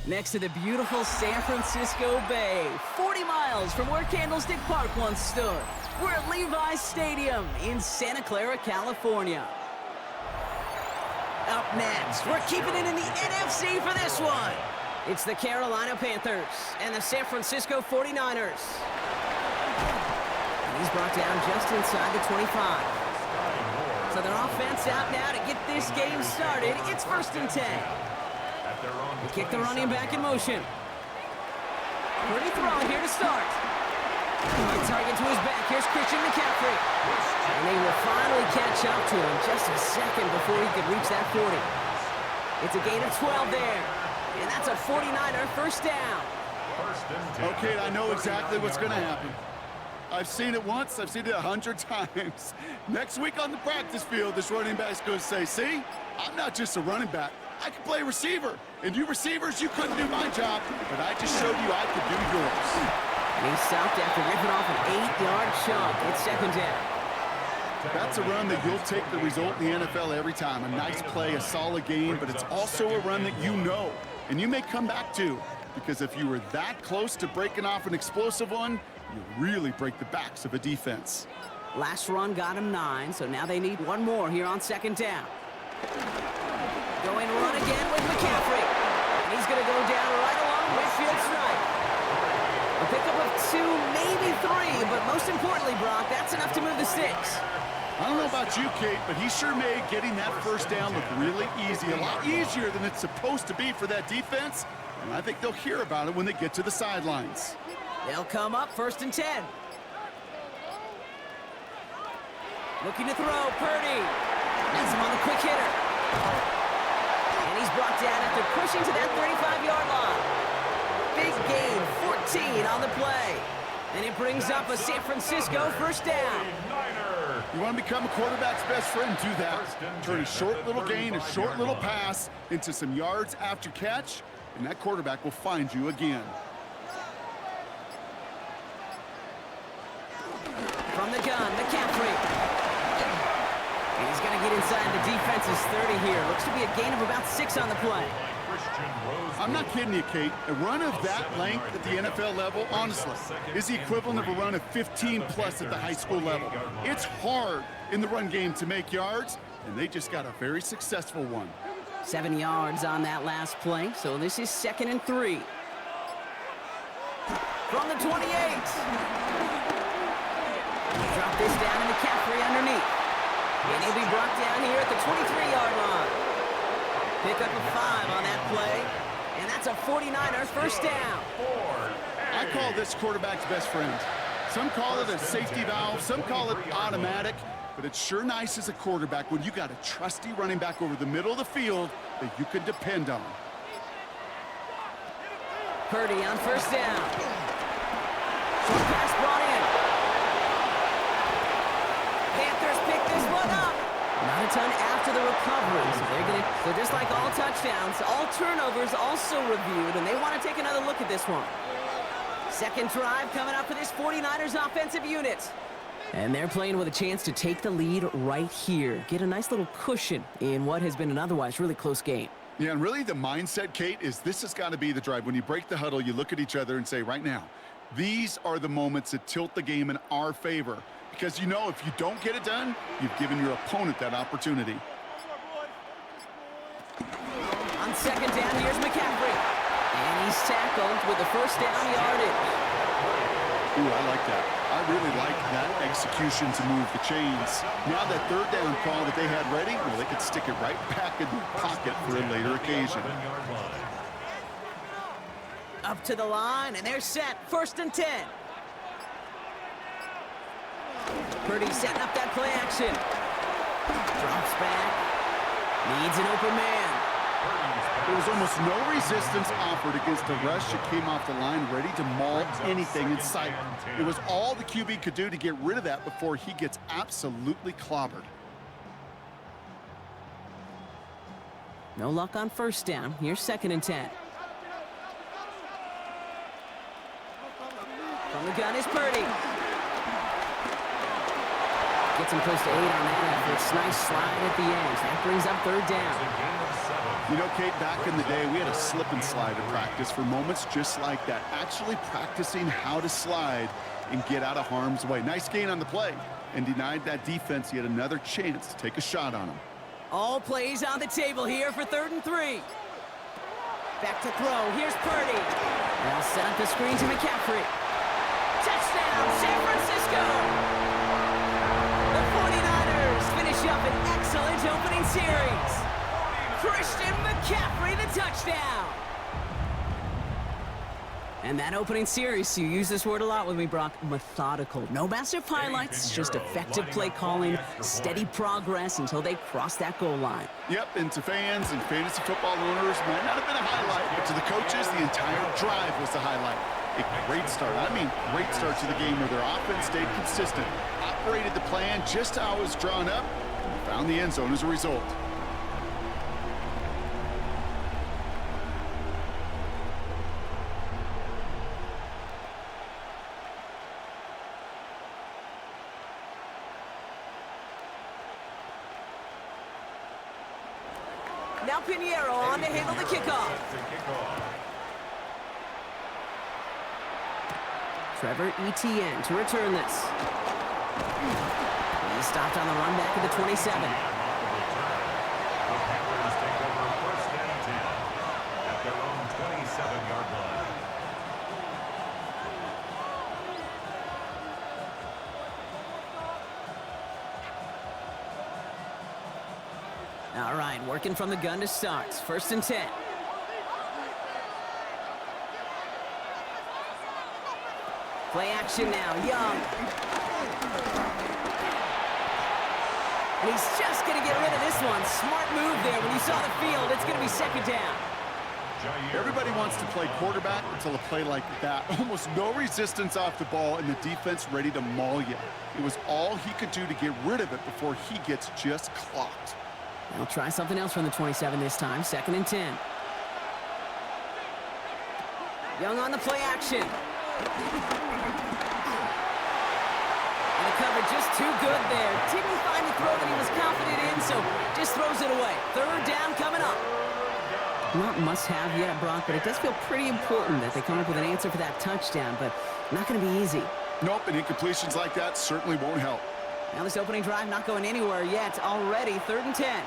next to the beautiful San Francisco Bay, 40 miles from where Candlestick Park once stood. We're at Levi's Stadium in Santa Clara, California. Up next, we're keeping it in the NFC for this one. It's the Carolina Panthers and the San Francisco 49ers. And he's brought down just inside the 25. So their offense out now to get this game started. It's 1st and 10. They kick the running back in motion. Pretty throwing here to start. The target to his back. Here's Christian McCaffrey. And they will finally catch up to him just a second before he could reach that 40. It's a gain of 12 there. And that's a 49er first down. Okay, I know exactly what's going to happen. I've seen it once. I've seen it 100 times. Next week on the practice field, this running back's going to say, see, I'm not just a running back. I can play receiver. And you receivers, you couldn't do my job, but I just showed you I could do yours. And he stopped after ripping off an 8-yard chunk. It's 2nd down. That's a run that you'll take the result in the NFL every time. A nice play, a solid game, but it's also a run that you know, and you may come back to, because if you were that close to breaking off an explosive one, you really break the backs of a defense. Last run got him 9, so now they need one more here on 2nd down. Going run again with McCaffrey. And he's going to go down right along Whitfield's right. A pickup of 2, maybe 3, but most importantly, Brock, that's enough to move the sticks. I don't know about you, Kate, but he sure made getting that first down look really easy. A lot easier than it's supposed to be for that defense. And I think they'll hear about it when they get to the sidelines. They'll come up 1st and 10. Looking to throw, Purdy. That's him on the quick hitter. And he's brought down after pushing to that 35-yard line. Big gain, 14 on the play. And it brings up a San Francisco first down. You want to become a quarterback's best friend, do that. Turn a short little gain, a short little pass into some yards after catch, and that quarterback will find you again. From the gun, McCaffrey. And he's going to get inside the defense's 30 here. Looks to be a gain of about 6 on the play. I'm not kidding you, Kate. A run of that length at the NFL level, honestly, is the equivalent of a run of 15-plus at the high school level. It's hard in the run game to make yards, and they just got a very successful one. 7 yards on that last play, so this is 2nd and 3. From the 28. Drop this down to McCaffrey underneath. And he'll be brought down here at the 23-yard line. Pick up a 5 on that play. And that's a 49er first down. I call this quarterback's best friend. Some call it a safety valve, some call it automatic, but it's sure nice as a quarterback when you got a trusty running back over the middle of the field that you can depend on. Purdy on first down. Short pass brought in. Panthers pick this one up. Not a ton after the recovery, so they're just like all touchdowns, all turnovers also reviewed, and they want to take another look at this one. 2nd drive coming up for this 49ers offensive unit. And they're playing with a chance to take the lead right here. Get a nice little cushion in what has been an otherwise really close game. Yeah, and really the mindset, Kate, is this has got to be the drive. When you break the huddle, you look at each other and say, right now, these are the moments that tilt the game in our favor. Because you know if you don't get it done, you've given your opponent that opportunity. On 2nd down, here's McCaffrey. And he's tackled with the first down yardage. Ooh, I like that. I really like that execution to move the chains. Now that 3rd down call that they had ready, well, they could stick it right back in their pocket for a later occasion. Up to the line, and they're set. 1st and 10. Purdy setting up that play action. Drops back. Needs an open man. There was almost no resistance offered against a rush that came off the line ready to maul anything in sight. It was all the QB could do to get rid of that before he gets absolutely clobbered. No luck on first down. Here's 2nd and 10. From the gun is Purdy. Gets him close to 8 on that effort. Nice slide at the end. That brings up 3rd down. You know, Kate, back in the day, we had a slip and slide at practice for moments just like that. Actually practicing how to slide and get out of harm's way. Nice gain on the play, and denied that defense yet another chance to take a shot on him. All plays on the table here for 3rd and 3. Back to throw. Here's Purdy. They'll set up the screen to McCaffrey. Touchdown, San Francisco! The 49ers finish up an excellent opening series. Christian McCaffrey, the touchdown! And that opening series, you use this word a lot with me, Brock, methodical. No massive highlights, just effective play calling, steady progress until they cross that goal line. Yep, and to fans and fantasy football owners, might not have been a highlight, but to the coaches, the entire drive was the highlight. A great start, great start to the game where their offense stayed consistent, operated the plan just how it was drawn up, and found the end zone as a result. Now Pinheiro on to handle the kickoff. Trevor Etienne to return this. He's stopped on the run back at the 27. All right, working from the gun to start. 1st and 10. Play action now, Young. And he's just going to get rid of this one. Smart move there when you saw the field. It's going to be 2nd down. Everybody wants to play quarterback until a play like that. Almost no resistance off the ball and the defense ready to maul you. It was all he could do to get rid of it before he gets just clocked. They'll try something else from the 27 this time. 2nd and 10. Young on the play action. And the cover just too good there. Didn't find a throw that he was confident in, so just throws it away. 3rd down coming up. Not must-have yet, Brock, but it does feel pretty important that they come up with an answer for that touchdown, but not going to be easy. Nope, and incompletions like that certainly won't help. Now this opening drive not going anywhere yet. Already 3rd and 10.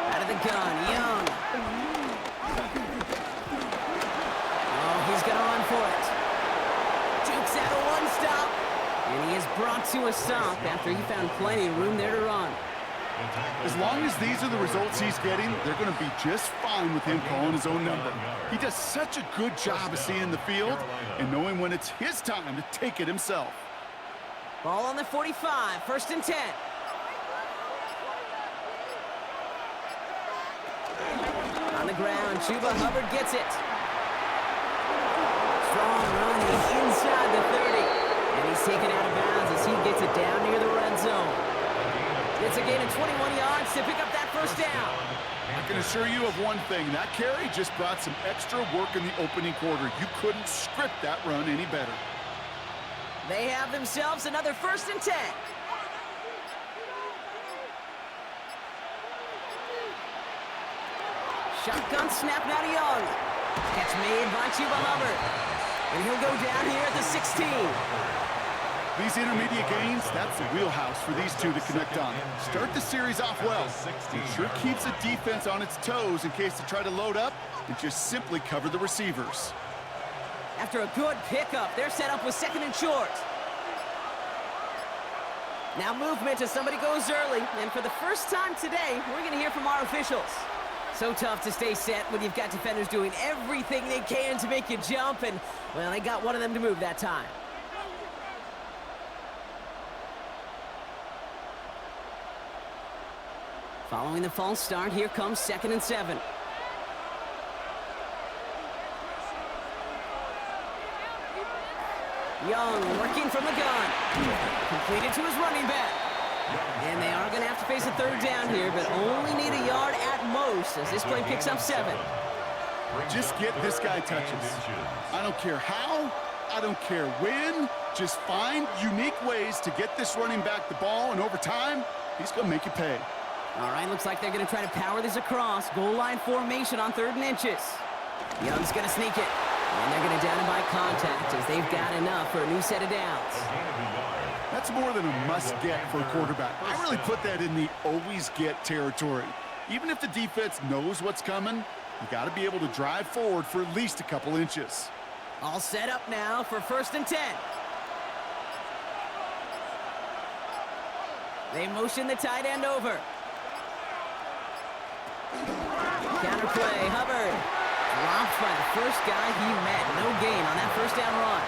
Out of the gun, Young. Oh, he's going to run for it. Dukes out a one-stop. And he is brought to a stop after he found plenty of room there to run. As long as these are the results he's getting, they're going to be just fine with him calling his own number. He does such a good job of seeing the field and knowing when it's his time to take it himself. Ball on the 45, 1st and 10. On the ground, Chuba Hubbard gets it. Strong running inside the 30. And he's taken out of bounds as he gets it down near the red zone. It's a gain of 21 yards to pick up that 1st down. I can assure you of one thing. That carry just brought some extra work in the opening quarter. You couldn't script that run any better. They have themselves another 1st and 10. Shotgun snap now to Young. Catch made by Chuba Hubbard. And he'll go down here at the 16. These intermediate gains, that's the wheelhouse for these two to connect on. Start the series off well. It sure keeps the defense on its toes in case they try to load up and just simply cover the receivers. After a good pickup, they're set up with 2nd and short. Now movement as somebody goes early. And for the first time today, we're going to hear from our officials. So tough to stay set when you've got defenders doing everything they can to make you jump. And, well, they got one of them to move that time. Following the false start, here comes 2nd and 7. Young working from the gun. Completed to his running back. And they are going to have to face a 3rd down here, but only need a yard at most as this play picks up 7. Just get this guy touches. I don't care how, I don't care when. Just find unique ways to get this running back the ball, and over time, He's going to make you pay. All right, looks like they're going to try to power this across. Goal line formation on 3rd and inches. Young's going to sneak it. And they're going to down him by contact as they've got enough for a new set of downs. That's more than a must-get for a quarterback. I really put that in the always-get territory. Even if the defense knows what's coming, you got to be able to drive forward for at least a couple inches. All set up now for 1st and 10. They motion the tight end over. Counter play, Hubbard. Dropped by the first guy he met. No gain on that 1st down run.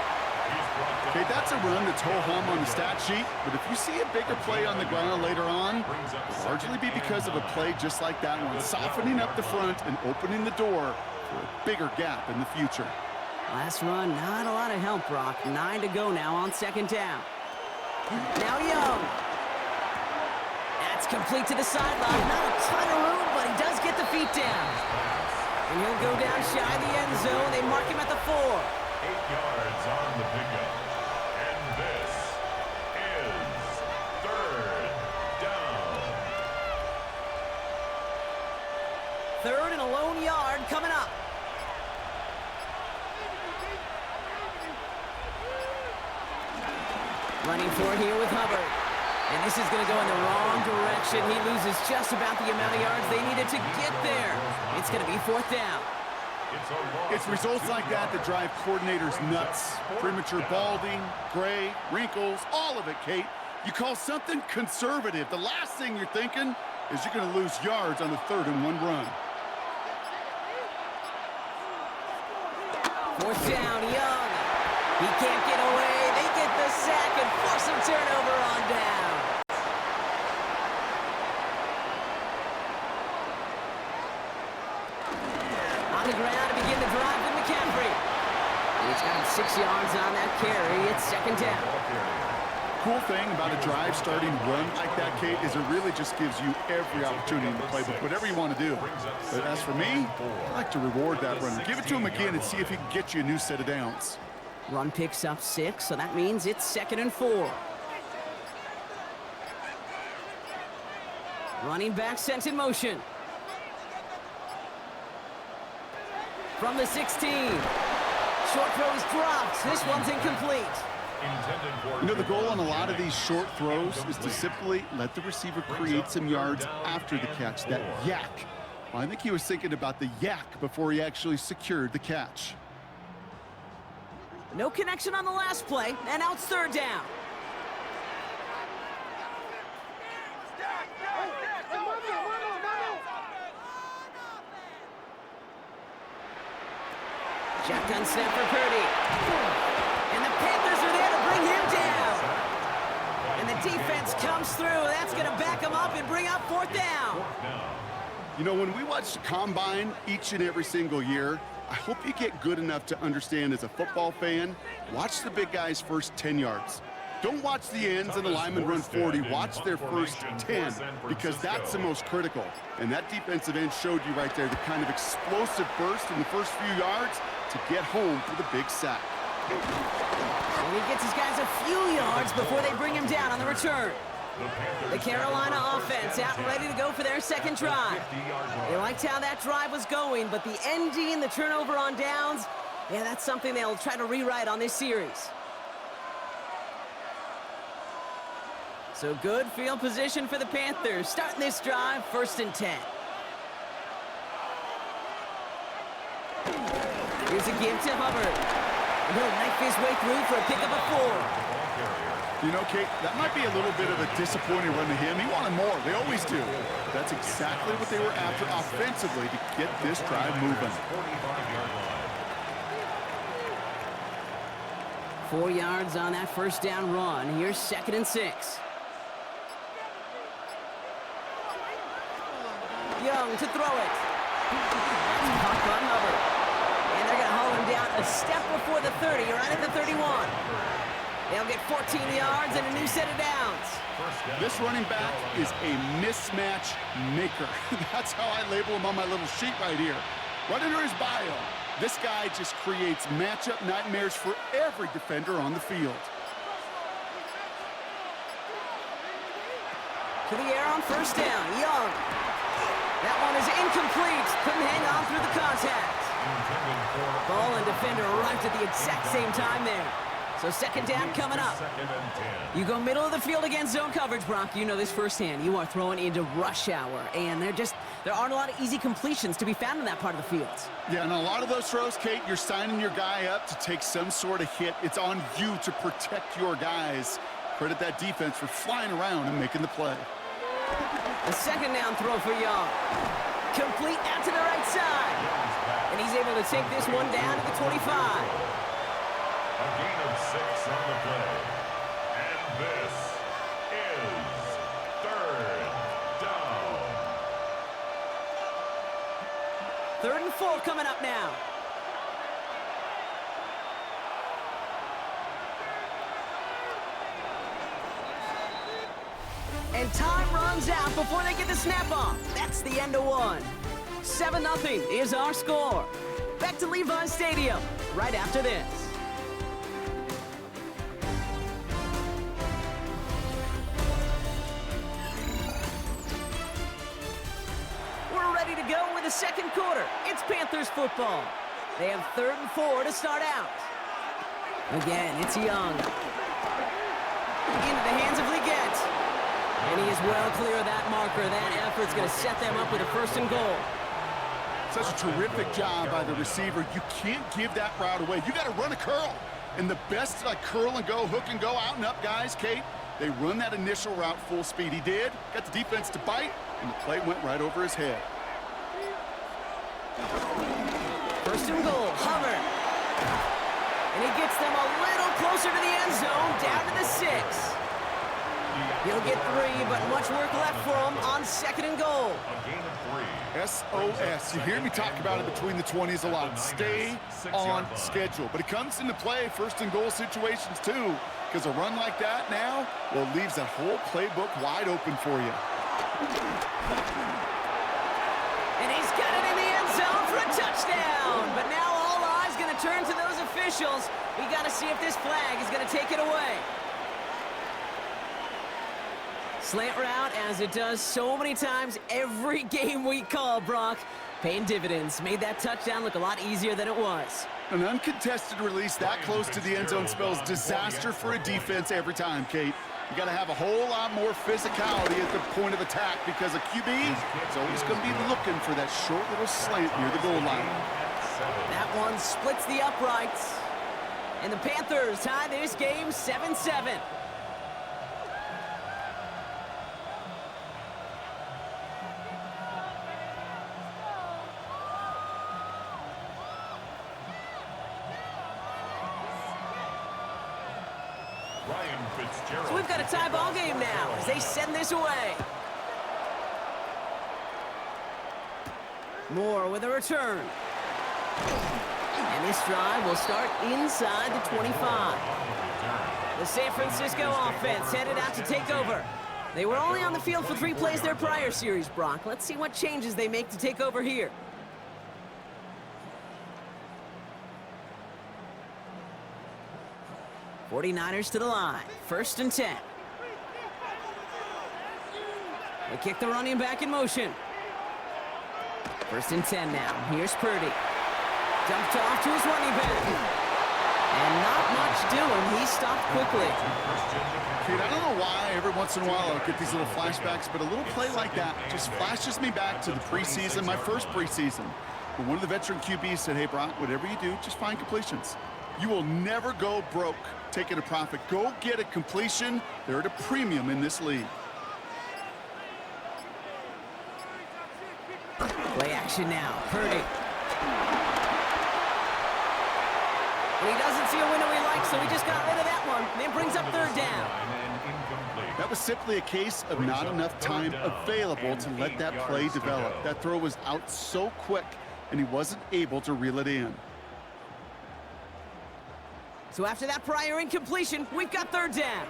Okay, that's a run that's ho-hum on the stat sheet, but if you see a bigger play on the ground later on, it'll largely be because of a play just like that one, softening up the front and opening the door for a bigger gap in the future. Last run, not a lot of help, Brock. 9 to go now on 2nd down. Now Young. That's complete to the sideline. Not a ton of room, but he does get the feet down. And he'll go down shy of the end zone. They mark him at the 4. 8 yards on the pickup. And this is 3rd down. 3rd and a lone yard coming up. Running for it here with Hubbard. And this is going to go in the wrong direction. He loses just about the amount of yards they needed to get there. It's going to be 4th down. It's results like that that drive coordinators nuts. Premature balding, gray, wrinkles, all of it, Kate. You call something conservative. The last thing you're thinking is you're going to lose yards on a 3rd and 1 run. 4th down, Young. He can't get away. They get the sack and force him turnover on down. On the ground to begin the drive with McCaffrey. He's got him 6 yards on that carry. It's 2nd down. Cool thing about a drive starting run like that, Kate, is it really just gives you every opportunity in the playbook, whatever you want to do. But as for me, I like to reward that runner. Give it to him again and see if he can get you a new set of downs. Run picks up 6, so that means it's 2nd and 4. Running back sent in motion. From the 16. Short throw is dropped. This one's incomplete. You know, the goal on a lot of these short throws is to simply let the receiver create some yards after the catch, that yak. Well, I think he was thinking about the yak before he actually secured the catch. No connection on the last play, and now it's 3rd down. Shotgun snap for Purdy. And the Panthers are there to bring him down. And the defense comes through. That's going to back him up and bring up 4th down. You know, when we watch the combine each and every single year, I hope you get good enough to understand as a football fan, watch the big guys' first 10 yards. Don't watch the ends and the linemen run 40. Watch their first 10 because that's the most critical. And that defensive end showed you right there the kind of explosive burst in the first few yards to get home for the big sack. And he gets his guys a few yards before they bring him down on the return. The Carolina offense out and ready to go for their 2nd drive. They liked how that drive was going, but the ending, the turnover on downs, yeah, that's something they'll try to rewrite on this series. So good field position for the Panthers. Starting this drive, 1st and 10. Here's a give to Hubbard. And he'll knife his way through for a pickup of 4. You know, Kate, that might be a little bit of a disappointing run to him. He wanted more. They always do. That's exactly what they were after offensively to get this drive moving. 4 yards on that 1st down run. Here's 2nd and 6. Young to throw it. That's caught by Hubbard. And they're going to haul him down a step before the 30, right at the 31. They'll get 14 yards and a new set of downs. This running back is a mismatch maker. That's how I label him on my little sheet right here. Right under his bio, this guy just creates matchup nightmares for every defender on the field. To the air on first down. Young. That one is incomplete. Couldn't hang on through the contact. Ball and defender arrived at the exact same time there. So second down coming up. You go middle of the field against zone coverage, Brock. You know this firsthand. You are throwing into rush hour, and there aren't a lot of easy completions to be found in that part of the field. Yeah, and a lot of those throws, Kate, you're signing your guy up to take some sort of hit. It's on you to protect your guys. Credit that defense for flying around and making the play. The second down throw for Young. Complete out to the right side. And he's able to take this one down to the 25. A gain of 6 on the play. And this is third down. 3rd and 4 coming up now. And time runs out before they get the snap off. That's the end of one. 7-0 is our score. Back to Levi's Stadium right after this. We're ready to go with the second quarter. It's Panthers football. They have 3rd and 4 to start out. Again, it's Young. Into the hands of Leggett. And he is well clear of that marker. That effort's going to set them up with a 1st and goal. Such a terrific job by the receiver. You can't give that route away. You got to run a curl. And the best curl and go, hook and go, out and up guys, Kate, they run that initial route full speed. He did. Got the defense to bite, and the play went right over his head. 1st and goal, Hubbard. And he gets them a little closer to the end zone, down to the 6. He'll get 3, but much work left for him on 2nd and goal. A gain of 3. SOS. You hear me talk about it between the 20s a lot. Stay on schedule. But it comes into play 1st and goal situations too, because a run like that now, well, leaves that whole playbook wide open for you. And he's got it in the end zone for a touchdown. But now all eyes going to turn to those officials. We got to see if this flag is going to take it away. Slant route, as it does so many times every game we call, Brock. Paying dividends. Made that touchdown look a lot easier than it was. An uncontested release that close to the end zone spells disaster for a defense every time, Kate. You got to have a whole lot more physicality at the point of attack because a QB is always going to be looking for that short little slant near the goal line. That one splits the uprights. And the Panthers tie this game 7-7. So we've got a tie ball game now as they send this away. Moore with a return. And this drive will start inside the 25. The San Francisco offense headed out to take over. They were only on the field for 3 plays their prior series, Brock. Let's see what changes they make to take over here. '49ers to the line. 1st and 10. They kick the running back in motion. 1st and 10 now. Here's Purdy. Dumped off to his running back. And not much doing. He stopped quickly. Kate, I don't know why every once in a while I'll get these little flashbacks, but a little play like that just flashes me back to the preseason, my first preseason. When one of the veteran QBs said, hey, Brock, whatever you do, just find completions. You will never go broke taking a profit. Go get a completion. They're at a premium in this league. Play action now. Purdy. And he doesn't see a window he likes, so he just got rid of that one. And then brings up 3rd down. That was simply a case of not enough time available to let that play develop. That throw was out so quick, and he wasn't able to reel it in. So after that prior incompletion, we've got 3rd down.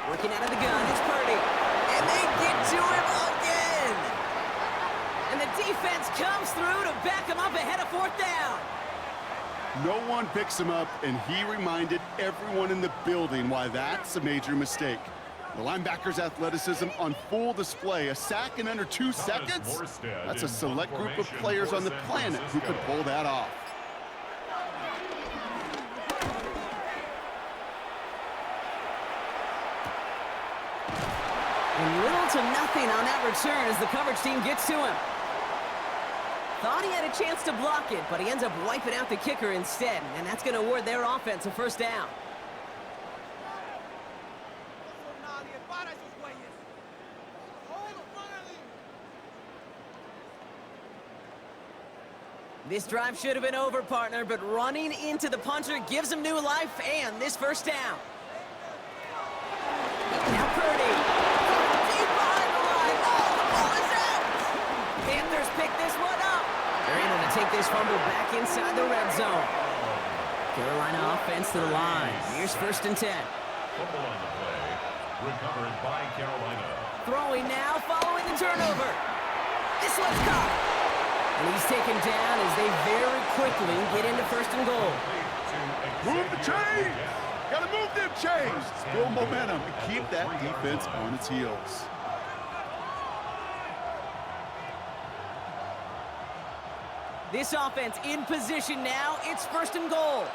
Working out of the gun, it's Purdy. And they get to him again. And the defense comes through to back him up ahead of 4th down. No one picks him up, and he reminded everyone in the building why that's a major mistake. The linebacker's athleticism on full display. A sack in under 2 seconds? That's a select group of players on the planet who could pull that off. And little to nothing on that return as the coverage team gets to him. Thought he had a chance to block it, but he ends up wiping out the kicker instead, and that's going to award their offense a first down. This drive should have been over, partner, but running into the punter gives him new life and this first down. Now Purdy. Deep behind the line. Oh, the ball is out. Panthers pick this one up. They're able to take this fumble back inside the red zone. Carolina offense to the line. Here's 1st and 10. Fumble on the play. Recovered by Carolina. Throwing now following the turnover. This one's caught. And he's taken down as they very quickly get into 1st and goal. Move the chains! Gotta move them chains! Build momentum and keep that defense on its heels. This offense in position now. It's 1st and goal.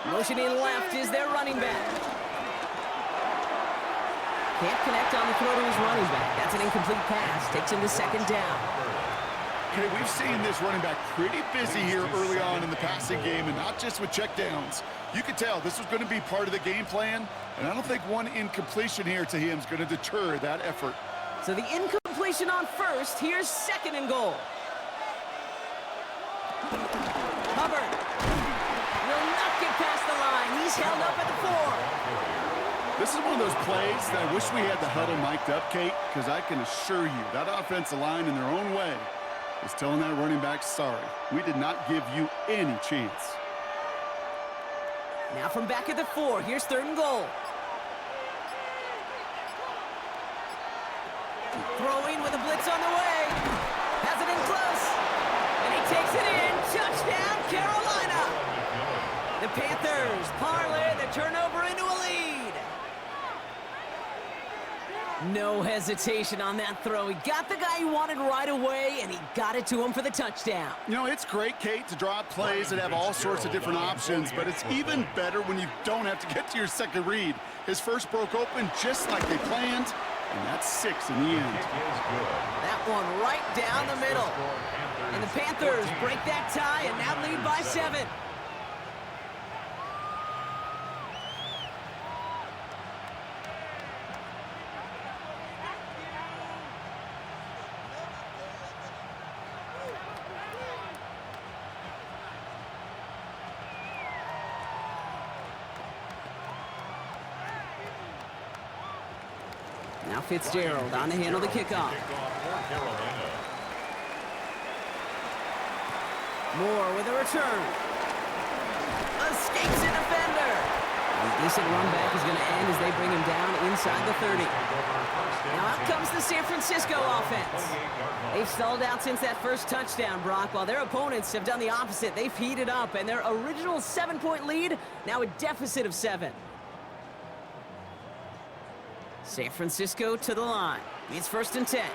Motioning left is their running back. Can't connect on the throw to his running back. That's an incomplete pass. Takes him to 2nd down. Okay, we've seen this running back pretty busy here early on in the passing game, and not just with checkdowns. You could tell this was going to be part of the game plan, and I don't think one incompletion here to him is going to deter that effort. So the incompletion on 1st. Here's 2nd and goal. Hubbard will not get past the line. He's held up at the 4. This is one of those plays that I wish we had the huddle mic'd up, Kate, because I can assure you that offensive line in their own way is telling that running back, sorry, we did not give you any chance. Now from back at the 4, here's 3rd and goal. Throwing with a blitz on the way. Has it in close. And he takes it in. Touchdown, Carolina. The Panthers parlay the turnover into a lead. No hesitation on that throw. He got the guy he wanted right away, and he got it to him for the touchdown. You know, it's great, Kate, to draw up plays that have all sorts of different options, but it's even better when you don't have to get to your second read. His first broke open just like they planned, and that's 6 in the end. That one right down the middle. And the Panthers break that tie and now lead by 7. Now Fitzgerald on to handle the kickoff. Moore with a return. Escapes a defender. A decent run back is going to end as they bring him down inside the 30. Now out comes the San Francisco offense. They've stalled out since that first touchdown, Brock, while their opponents have done the opposite. They've heated up, and their original 7-point lead, now a deficit of 7. San Francisco to the line. It's 1st and 10.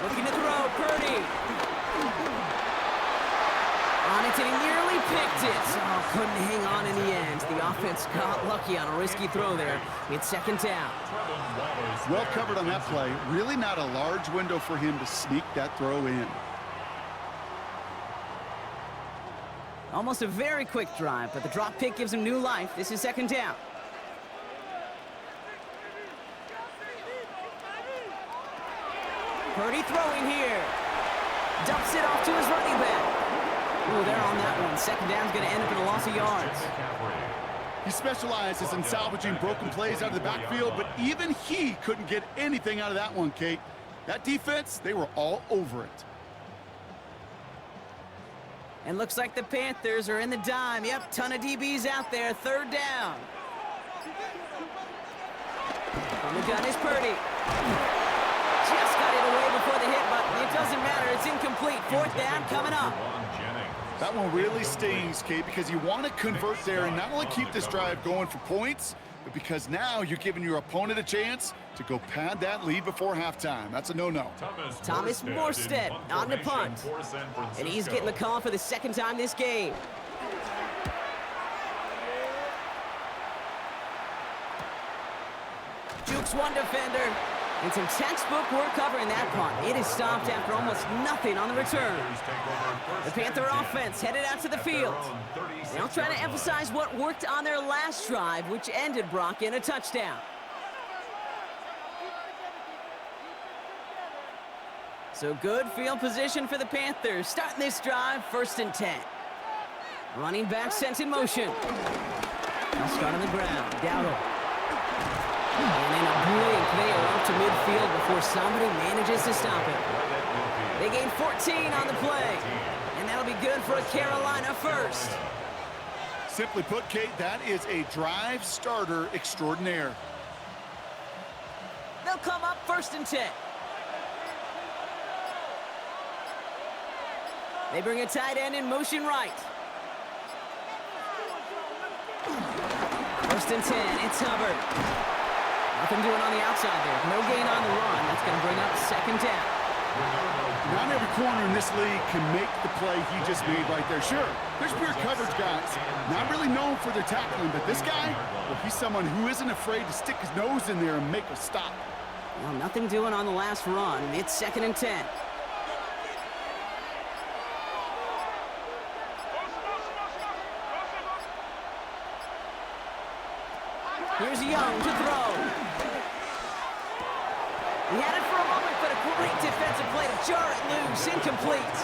Looking to throw, Purdy. On it, and he nearly picked it. Oh, couldn't hang on in the end. The offense got lucky on a risky throw there. It's 2nd down. Well covered on that play. Really not a large window for him to sneak that throw in. Almost a very quick drive, but the drop pick gives him new life. This is 2nd down. Purdy throwing here. Dumps it off to his running back. Ooh, they're on that one. 2nd down's going to end up in a loss of yards. He specializes in salvaging broken plays out of the backfield, but even he couldn't get anything out of that one, Kate. That defense, they were all over it. And looks like the Panthers are in the dime. Yep, ton of DBs out there. 3rd down. On the gun is Purdy. just got it away before the hit, but it doesn't matter. It's incomplete. Fourth down coming up. That one really stings, Kate, because you want to convert there and not only keep this drive going for points, but because now you're giving your opponent a chance to go pad that lead before halftime. That's a no-no. Thomas Morstead on the punt. And he's getting the call for the second time this game. Jukes one defender. And some textbook work covering that punt. It is stopped after almost nothing on the return. The Panther offense headed out to the field. They'll try to emphasize what worked on their last drive, which ended, Brock, in a touchdown. So good field position for the Panthers. Starting this drive, 1st and 10. Running back sent in motion. They'll start on the ground. Dowdle. And in a blink, they are up to midfield before somebody manages to stop it. They gain 14 on the play. And that'll be good for a Carolina first. Simply put, Kate, that is a drive starter extraordinaire. They'll come up 1st and 10. They bring a tight end in motion right. 1st and 10, it's Hubbard. Nothing doing on the outside there. No gain on the run. That's going to bring up 2nd down. Not every corner in this league can make the play he just made right there. Sure, there's pure coverage guys. Not really known for their tackling, but this guy, well, he's someone who isn't afraid to stick his nose in there and make a stop. Well, nothing doing on the last run. It's 2nd and 10. Here's Young to throw. He had it for a moment, but a great defensive play to jar it loose. Incomplete.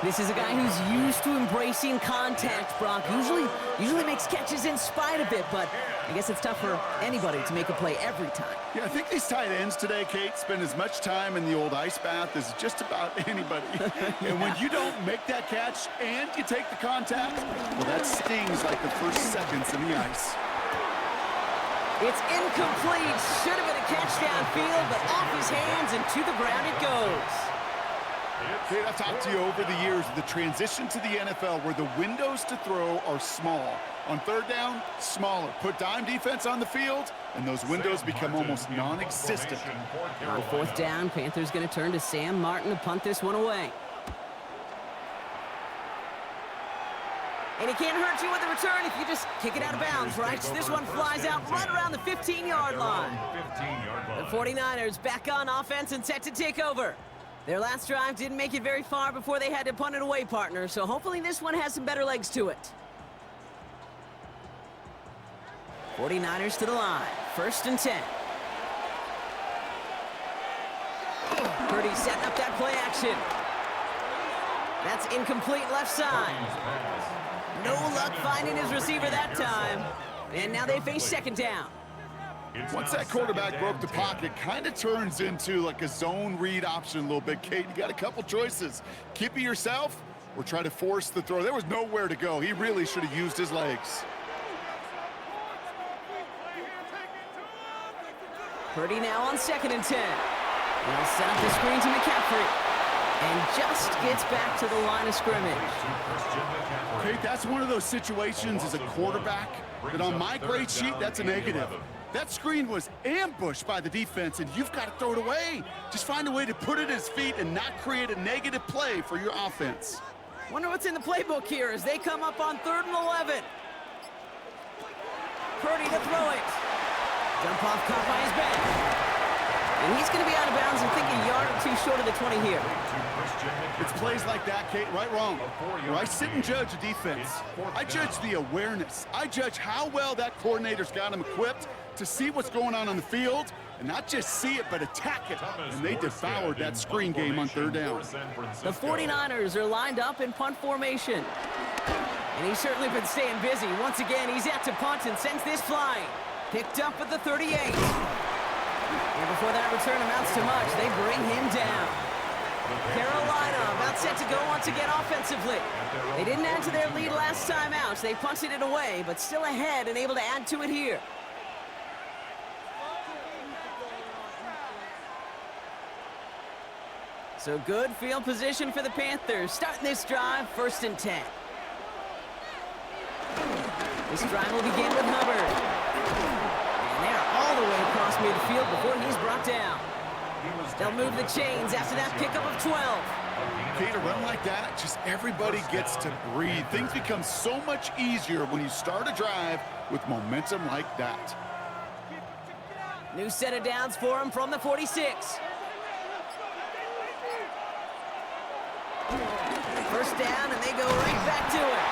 This is a guy who's used to embracing contact, Brock. Usually makes catches in spite of it, but I guess it's tough for anybody to make a play every time. Yeah, I think these tight ends today, Kate, spend as much time in the old ice bath as just about anybody. And when you don't make that catch and you take the contact, well, that stings like the first seconds in the ice. It's incomplete. Should have been a catch downfield, but off his hands and to the ground it goes. Kate, I've talked to you over the years, the transition to the NFL where the windows to throw are small. On 3rd down, smaller. Put dime defense on the field, and those windows become almost non-existent. On 4th down, Panthers going to turn to Sam Martin to punt this one away. And it can't hurt you with the return if you just kick it out of bounds, right? This one flies out right around the 15-yard line. The 49ers back on offense and set to take over. Their last drive didn't make it very far before they had to punt it away, partner, so hopefully this one has some better legs to it. 49ers to the line. 1st and 10. Purdy setting up that play action. That's incomplete left side. No luck finding his receiver that time. And now they face 2nd down. Once that quarterback broke the pocket, kind of turns into like a zone read option a little bit. Kate, you got a couple choices. Keep it yourself or try to force the throw. There was nowhere to go. He really should have used his legs. Purdy now on 2nd and 10. They'll set up the screen to McCaffrey. And just gets back to the line of scrimmage. Okay, that's one of those situations as a quarterback that on my grade sheet, that's a negative. That screen was ambushed by the defense, and you've got to throw it away. Just find a way to put it at his feet and not create a negative play for your offense. Wonder what's in the playbook here as they come up on 3rd and 11. Purdy to throw it. Jump off caught by his back. And he's going to be out of bounds, I think, a yard or two short of the 20 here. It's plays like that, Kate, right, wrong. Where I sit and judge a defense. I judge the awareness. I judge how well that coordinator's got him equipped to see what's going on the field, and not just see it, but attack it. And they devoured that screen game on 3rd down. The 49ers are lined up in punt formation. And he's certainly been staying busy. Once again, he's out to punt and sends this flying. Picked up at the 38. And before that return amounts to much, they bring him down. Carolina about set to go once again offensively. They didn't add to their lead last time out. They punted it away, but still ahead and able to add to it here. So good field position for the Panthers. Starting this drive, 1st and 10. This drive will begin with Hubbard. And they're all the way across midfield before he's brought down. They'll move the chains after that pickup of 12. Okay, to run like that, just everybody gets to breathe. Things become so much easier when you start a drive with momentum like that. New set of downs for him from the 46. First down, and they go right back to it.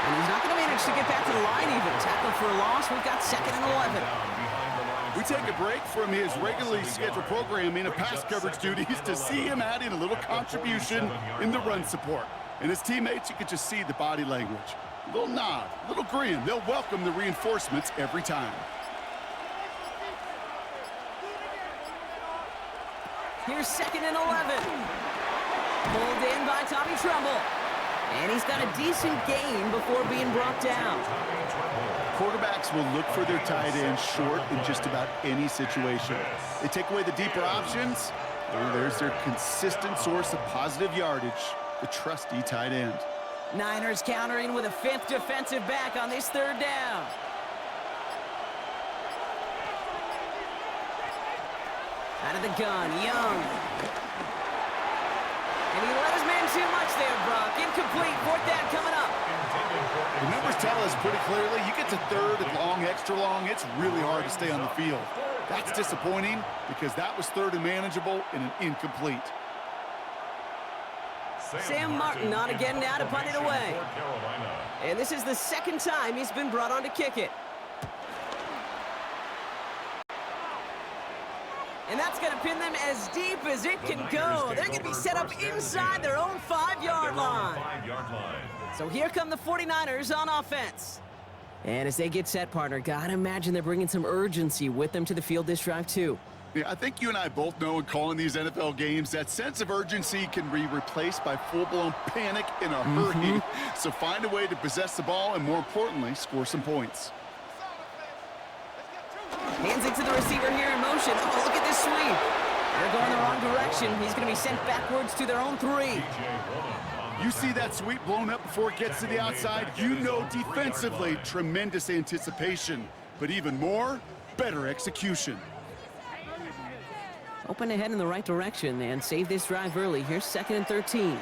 And he's not going to manage to get back to the line even. Tackle for a loss. We've got 2nd and 11. We take a break from his regularly scheduled programming of pass coverage duties to see him add in a little contribution in the run support. And his teammates, you could just see the body language. A little nod, a little grin. They'll welcome the reinforcements every time. Here's 2nd and 11. Pulled in by Tommy Tremble. And he's got a decent gain before being brought down. Quarterbacks will look for their tight end short in just about any situation. They take away the deeper options. There's their consistent source of positive yardage, the trusty tight end. Niners countering with a 5th defensive back on this 3rd down. Out of the gun, Young. And he let his man too much there, Brock. Incomplete, 4th down coming up. The numbers tell us pretty clearly, you get to 3rd and long, extra long, it's really hard to stay on the field. That's disappointing because that was 3rd and manageable and an incomplete. Sam Martin on again now to punt it away. And this is the 2nd time he's been brought on to kick it. And that's going to pin them as deep as it can go. They're going to be set up inside their own 5-yard line. So here come the 49ers on offense. And as they get set, partner, gotta imagine they're bringing some urgency with them to the field this drive, too. Yeah, I think you and I both know in calling these NFL games, that sense of urgency can be replaced by full-blown panic in a hurry. So find a way to possess the ball and, more importantly, score some points. Hands it to the receiver here in motion. Oh, look at this sweep. They're going the wrong direction. He's going to be sent backwards to their own 3. You see that sweep blown up before it gets to the outside, you know defensively, tremendous anticipation. But even more, better execution. Open ahead in the right direction and save this drive early. Here's 2nd and 13.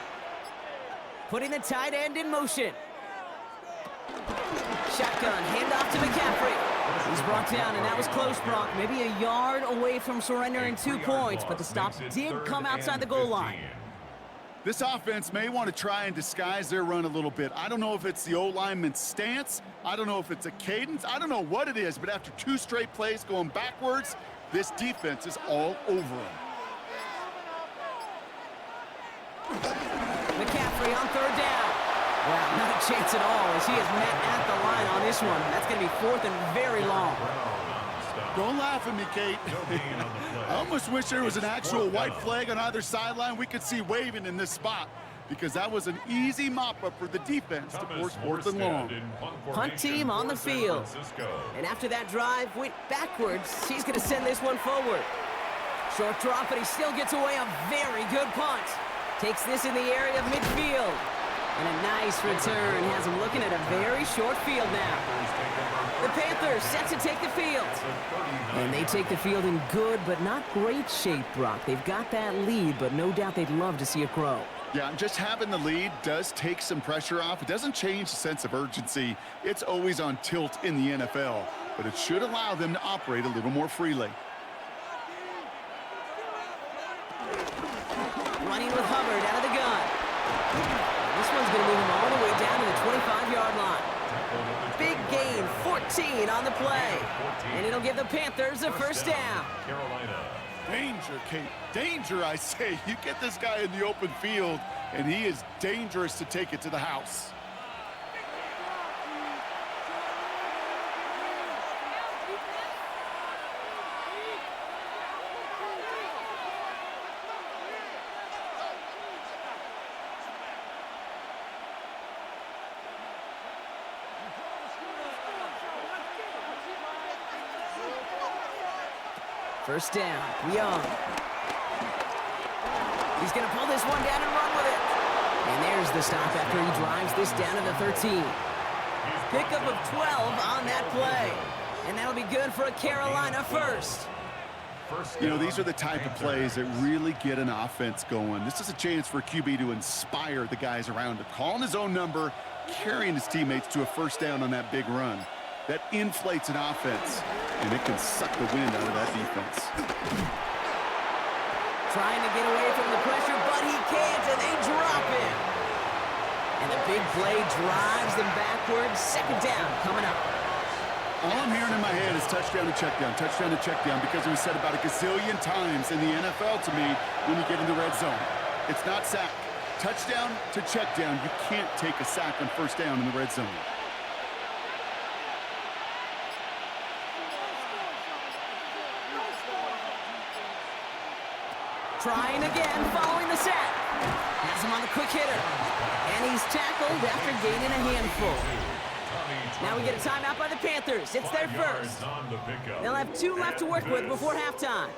Putting the tight end in motion. Shotgun, handoff to McCaffrey. He's brought down, and that was close, Brock. Maybe a yard away from surrendering 2 points, but the stop did come outside the goal line. This offense may want to try and disguise their run a little bit. I don't know if it's the O-lineman's stance. I don't know if it's a cadence. I don't know what it is, but after 2 straight plays going backwards, this defense is all over him. McCaffrey on 3rd down. Well, not a chance at all as he is met at the line on this one. That's going to be 4th and very long. Don't laugh at me, Kate. I almost wish there was an actual white flag on either sideline we could see waving in this spot, because that was an easy mop-up for the defense to force 4th and long. Punt team on the field. And after that drive went backwards, he's going to send this one forward. Short drop, but he still gets away a very good punt. Takes this in the area of midfield. And a nice return has him looking at a very short field now. The Panthers set to take the field. And they take the field in good but not great shape, Brock. They've got that lead, but no doubt they'd love to see it grow. Yeah, just having the lead does take some pressure off. It doesn't change the sense of urgency. It's always on tilt in the NFL, but it should allow them to operate a little more freely. Running with Hubbard out of the gun. This one's going to move him all the way down to the 25-yard line. Big gain, 14 on the play. And it'll give the Panthers a 1st down. Danger, Kate. Danger, I say. You get this guy in the open field, and he is dangerous to take it to the house. First down, Young. He's going to pull this one down and run with it. And there's the stop after he drives this down to the 13. Pickup of 12 on that play. And that'll be good for a Carolina first. You know, these are the type of plays that really get an offense going. This is a chance for QB to inspire the guys around him. Calling his own number, carrying his teammates to a first down on that big run. That inflates an offense, and it can suck the wind out of that defense. Trying to get away from the pressure, but he can't, and they drop him. And the big play drives them backwards. Second down coming up. All I'm hearing in my head is touchdown to check down, because it was said about a gazillion times in the NFL to me when you get in the red zone. It's not sack. Touchdown to check down. You can't take a sack on first down in the red zone. Trying again, following the sack. Has him on the quick hitter. And he's tackled after gaining a handful. Now we get a timeout by the Panthers. It's their first. They'll have 2 left to work with before halftime.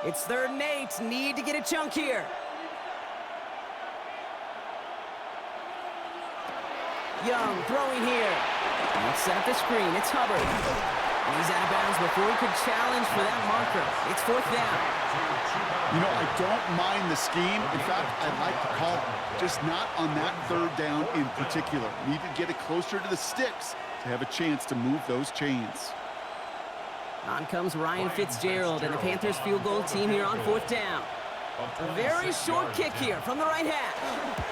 It's 3rd and 8. Need to get a chunk here. Young throwing here. Let's set up the screen. It's Hubbard. And he's out of bounds before he could challenge for that marker. It's 4th down. You know, I don't mind the scheme. In fact, I like the call, just not on that 3rd down in particular. Need to get it closer to the sticks to have a chance to move those chains. On comes Ryan Fitzgerald and the Panthers field goal team here on 4th down. A very short kick here from the right hash.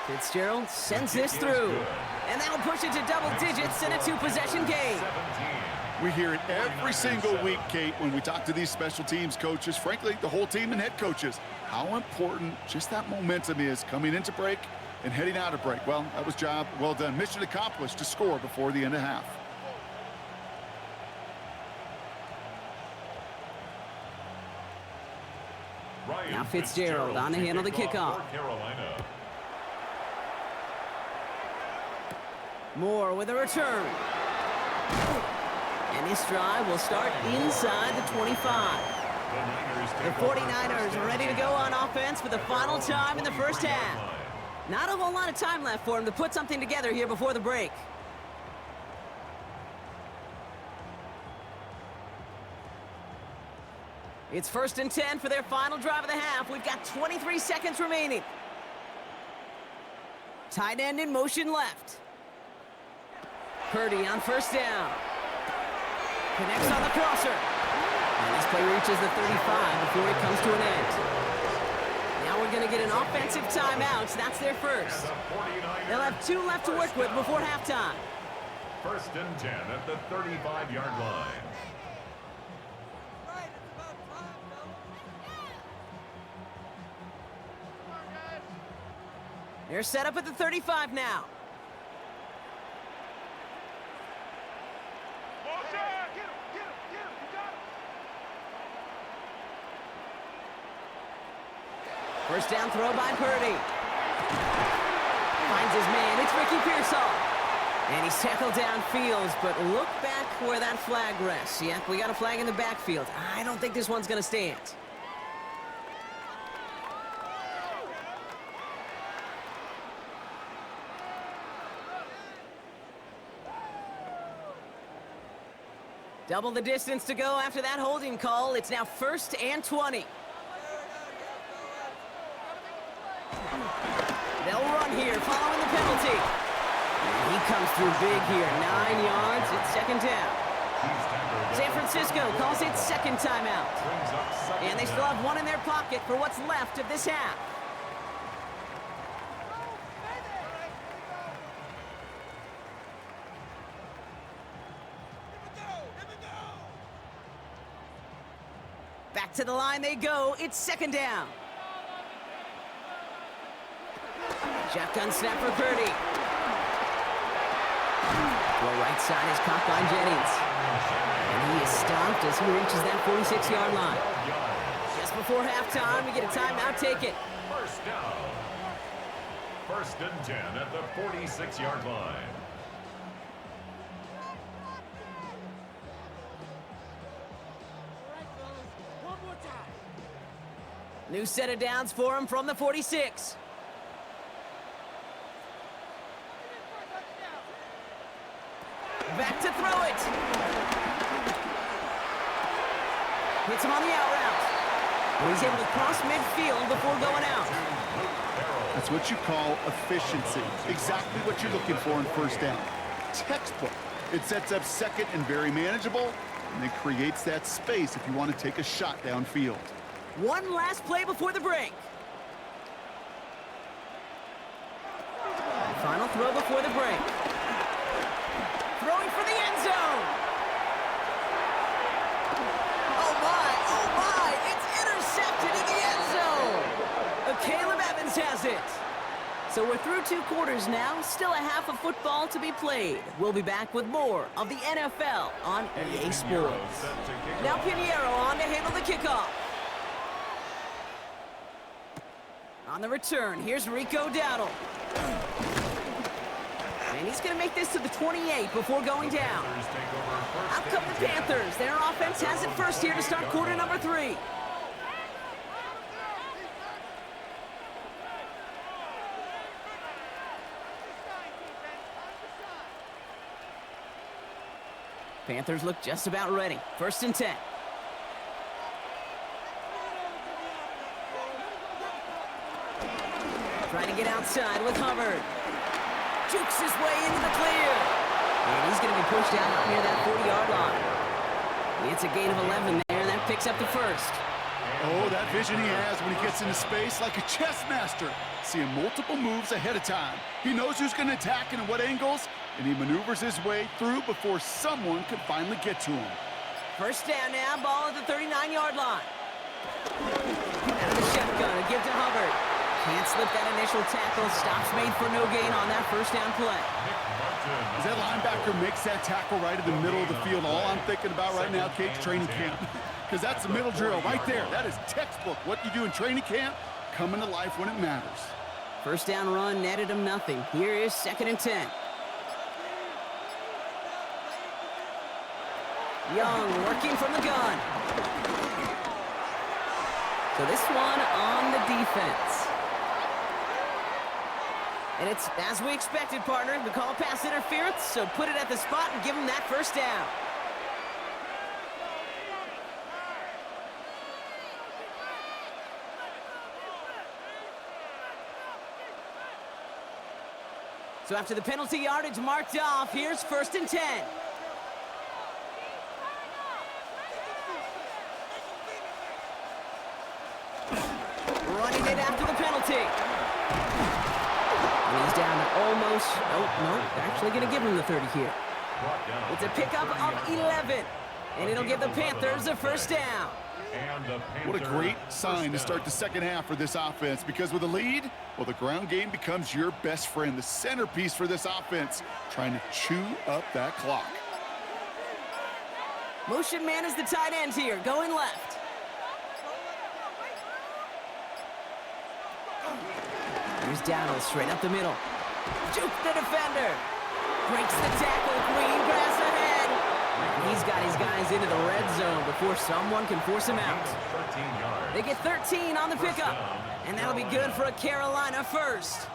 Fitzgerald sends this through. And that'll push it to double digits in a 2-possession game. We hear it every single week, Kate, when we talk to these special teams coaches, frankly, the whole team and head coaches, how important just that momentum is coming into break and heading out of break. Well, that was job well done. Mission accomplished to score before the end of half. Now Fitzgerald on to handle the kickoff. Moore with a return. And this drive will start inside the 25. The 49ers are ready to go on offense for the final time in the first half. Not a whole lot of time left for them to put something together here before the break. It's 1st and 10 for their final drive of the half. We've got 23 seconds remaining. Tight end in motion left. Purdy on 1st down. Connects on the crosser. And this play reaches the 35 before it comes to an end. Now we're going to get an offensive timeout. That's their first. They'll have 2 left to work with before halftime. 1st and 10 at the 35-yard line. They're set up at the 35 now. First down throw by Purdy. Finds his man. It's Ricky Pearsall. And he's tackled downfield, but look back where that flag rests. Yeah, we got a flag in the backfield. I don't think this one's going to stand. Double the distance to go after that holding call. It's now 1st and 20. They'll run here following the penalty. And he comes through big here. 9 yards. It's 2nd down. San Francisco calls it 2nd timeout. And they still have 1 in their pocket for what's left of this half. Back to the line they go. It's 2nd down. Shotgun snap for Purdy. The right side is caught by Jennings. And he is stopped as he reaches that 46-yard line. Just before halftime, we get a timeout. Take it. 1st down. First and 10 at the 46-yard line. New set of downs for him from the 46. Back to throw it. Hits him on the out route. He's able to cross midfield before going out. That's what you call efficiency. Exactly what you're looking for in first down. Textbook. It sets up second and very manageable, and it creates that space if you want to take a shot downfield. One last play before the break. Final throw before the break. Throwing for the end zone. Oh my, it's intercepted in the end zone. Caleb Evans has it. So we're through 2 quarters now, still a half of football to be played. We'll be back with more of the NFL on EA Sports. Now Pinheiro on to handle the kickoff. On the return, here's Rico Dowdle. And he's going to make this to the 28 before going down. Out come the Panthers. Their offense has it first here to start quarter number 3. Panthers look just about ready. First and 10. Trying to get outside with Hubbard. Jukes his way into the clear. And he's going to be pushed out near that 40-yard line. It's a gain of 11 there, and that picks up the first. Oh, that vision he has when he gets into space like a chess master. Seeing multiple moves ahead of time. He knows who's going to attack and in what angles, and he maneuvers his way through before someone can finally get to him. First down now, ball at the 39-yard line. Out of the shotgun, a give to Hubbard. Can't slip that initial tackle. Stops made for no gain on that first down play. As that linebacker makes that tackle right in the middle of the field, all I'm thinking about right now, Kate's training camp. Because that's the middle drill right there. That is textbook. What you do in training camp, coming to life when it matters. First down run netted him nothing. Here is second and 10. Young working from the gun. So this one on the defense. And it's as we expected, partner. We call pass interference, so put it at the spot and give him that first down. So after the penalty yardage marked off, here's first and 10. Running it after the penalty. And he's down to almost, no, actually going to give him the 30 here. It's a pickup of 11, and it'll give the Panthers a first down. What a great sign to start the second half for this offense, because with a lead, well, the ground game becomes your best friend, the centerpiece for this offense, trying to chew up that clock. Motion man is the tight end here, going left. Here's Dowdle straight up the middle. Juke the defender. Breaks the tackle. Green grass ahead. And he's got his guys into the red zone before someone can force him out. They get 13 on the pickup. And that'll be good for a Carolina first.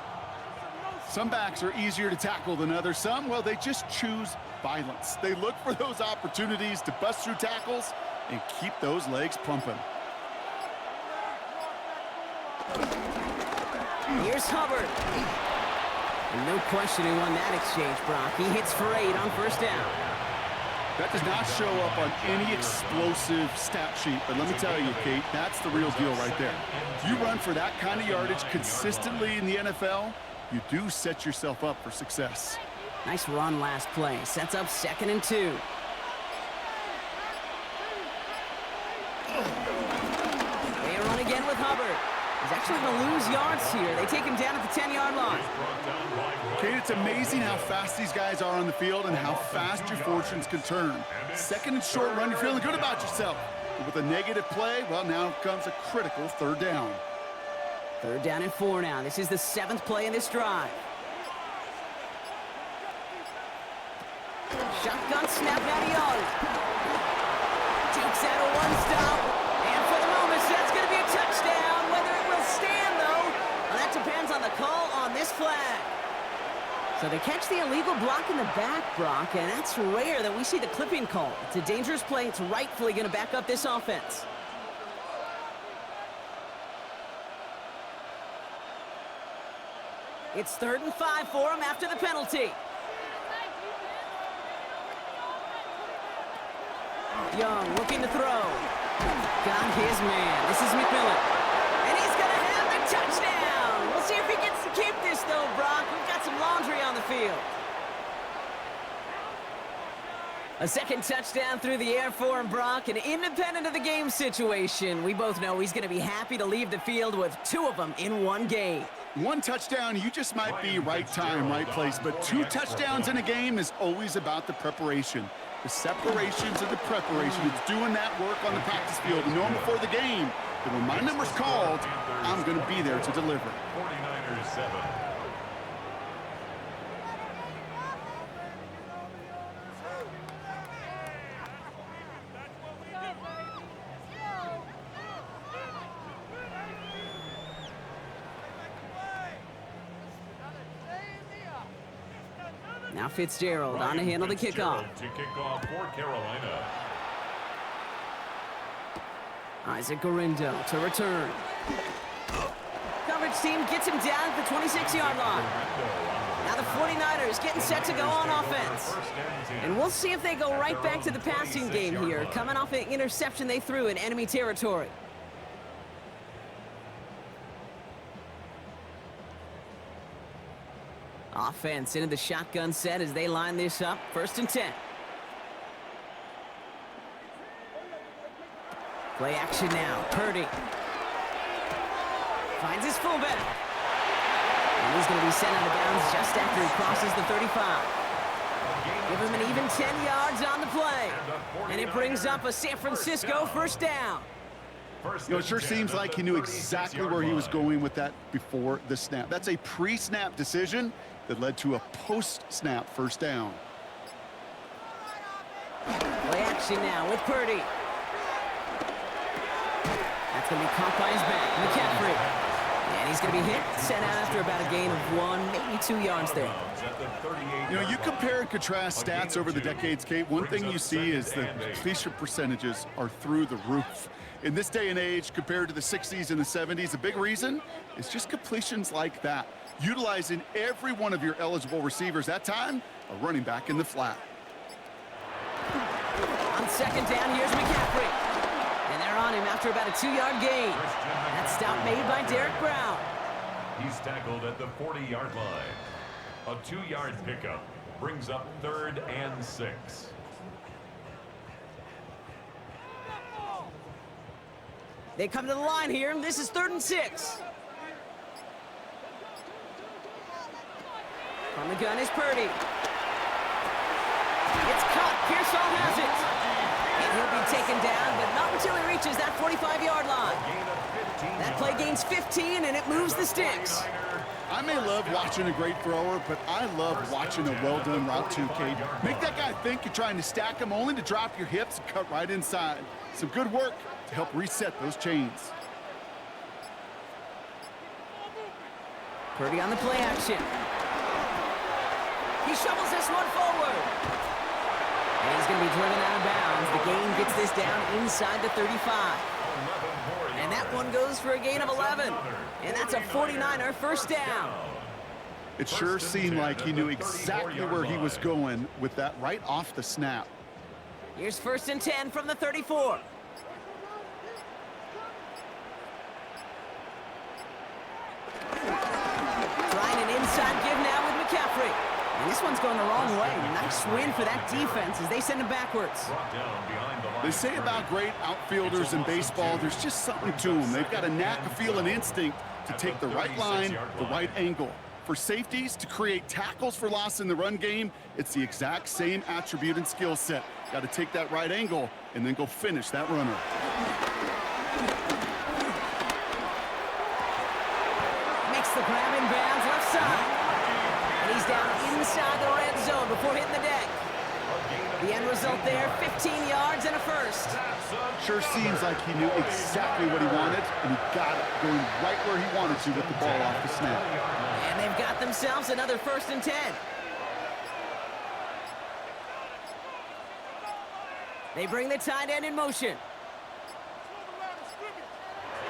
Some backs are easier to tackle than others. Some, well, they just choose violence. They look for those opportunities to bust through tackles and keep those legs pumping. Here's Hubbard. And no question who won that exchange, Brock. He hits for 8 on first down. That does not show up on any explosive stat sheet, but let me tell you, Kate, that's the real deal right there. If you run for that kind of yardage consistently in the NFL, you do set yourself up for success. Nice run last play. Sets up second and 2. They run again with Hubbard. He's actually going to lose yards here. They take him down at the 10-yard line. Kate, it's amazing how fast these guys are on the field and how fast your fortunes can turn. Second and short run, you're feeling good about yourself. But with a negative play, well, now comes a critical third down. Third down and 4 now. This is the 7th play in this drive. Shotgun snap, Mariota. Takes out a one-stop. And for the moment, that's going to be a touchdown. Whether it will stand, though, well, that depends on the call on this flag. So they catch the illegal block in the back, Brock, and that's rare that we see the clipping call. It's a dangerous play. It's rightfully going to back up this offense. It's 3rd and 5 for him after the penalty. Young looking to throw. Got his man. This is McMillan. And he's going to have the touchdown. We'll see if he gets to keep this, though, Brock. We've got some laundry on the field. A second touchdown through the air for him, Brock. And independent of the game situation, we both know he's going to be happy to leave the field with 2 of them in one game. One touchdown, you just might be right time, right place. But 2 touchdowns in a game is always about the preparation. The separations of the preparation. It's doing that work on the practice field and knowing before the game that when my number's called, I'm going to be there to deliver. 49ers 7. Now Fitzgerald on to handle the kickoff. To kick off for Carolina. Isaac Gorindo to return. Coverage team gets him down at the 26-yard line. Now the 49ers getting set to go on offense. And we'll see if they go right back to the passing game here, coming off an interception they threw in enemy territory. Offense into the shotgun set as they line this up. 1st and 10. Play action now. Purdy finds his fullback. And he's going to be sent out of bounds just after he crosses the 35. Give him an even 10 yards on the play. And it brings up a San Francisco 1st down. You know, it sure seems like he knew exactly where he was going with that before the snap. That's a pre-snap decision that led to a post-snap 1st down. Play action now with Purdy. That's going to be caught by his back. McCaffrey. And he's going to be hit, sent out after about a gain of 1, maybe 2 yards there. You know, you compare and contrast stats over the decades, Kate. One thing you see is the completion percentages are through the roof. In this day and age, compared to the 60s and the 70s, a big reason is just completions like that. Utilizing every one of your eligible receivers. That time, a running back in the flat. On 2nd down, here's McCaffrey. And they're on him after about a 2-yard gain. That stop made by Derek Brown. He's tackled at the 40-yard line. A 2-yard pickup brings up 3rd and 6. They come to the line here. This is 3rd and 6. On the gun is Purdy. It's caught. Pearsall has it. And he'll be taken down, but not until he reaches that 45-yard line. That play gains 15, and it moves the sticks. I may love watching a great thrower, but I love watching a well-done route too, Kate. Make that guy think you're trying to stack him, only to drop your hips and cut right inside. Some good work to help reset those chains. Purdy on the play action. He shovels this one forward. And he's going to be driven out of bounds. The gain gets this down inside the 35. And that one goes for a gain of 11. And that's a 49er 1st down. It sure seemed like he knew exactly where he was going with that right off the snap. Here's 1st and 10 from the 34. Trying an inside give now with McCaffrey. And this one's going the wrong way. Nice win for that defense as they send him backwards. They say about great outfielders in baseball, there's just something to them. They've got a knack, a feel, and instinct to take the right line, the right angle. For safeties to create tackles for loss in the run game, it's the exact same attribute and skill set. Got to take that right angle and then go finish that runner. inside the red zone before hitting the deck. The end result there, 15 yards and a first. Sure seems like he knew exactly what he wanted, and he got it, going right where he wanted to with the ball off the snap. And they've got themselves another 1st and 10. They bring the tight end in motion.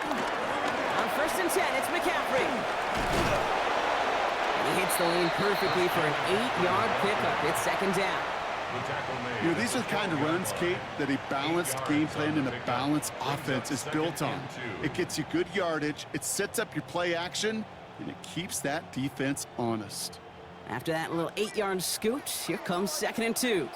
On 1st and 10, it's McCaffrey. And he hits the lane perfectly for an 8-yard pickup. It's 2nd down. You know, these are the kind of runs, Kate, that a balanced game plan and a balanced offense is built on. It gets you good yardage, it sets up your play action, and it keeps that defense honest. After that little 8-yard scoot, here comes 2nd and 2.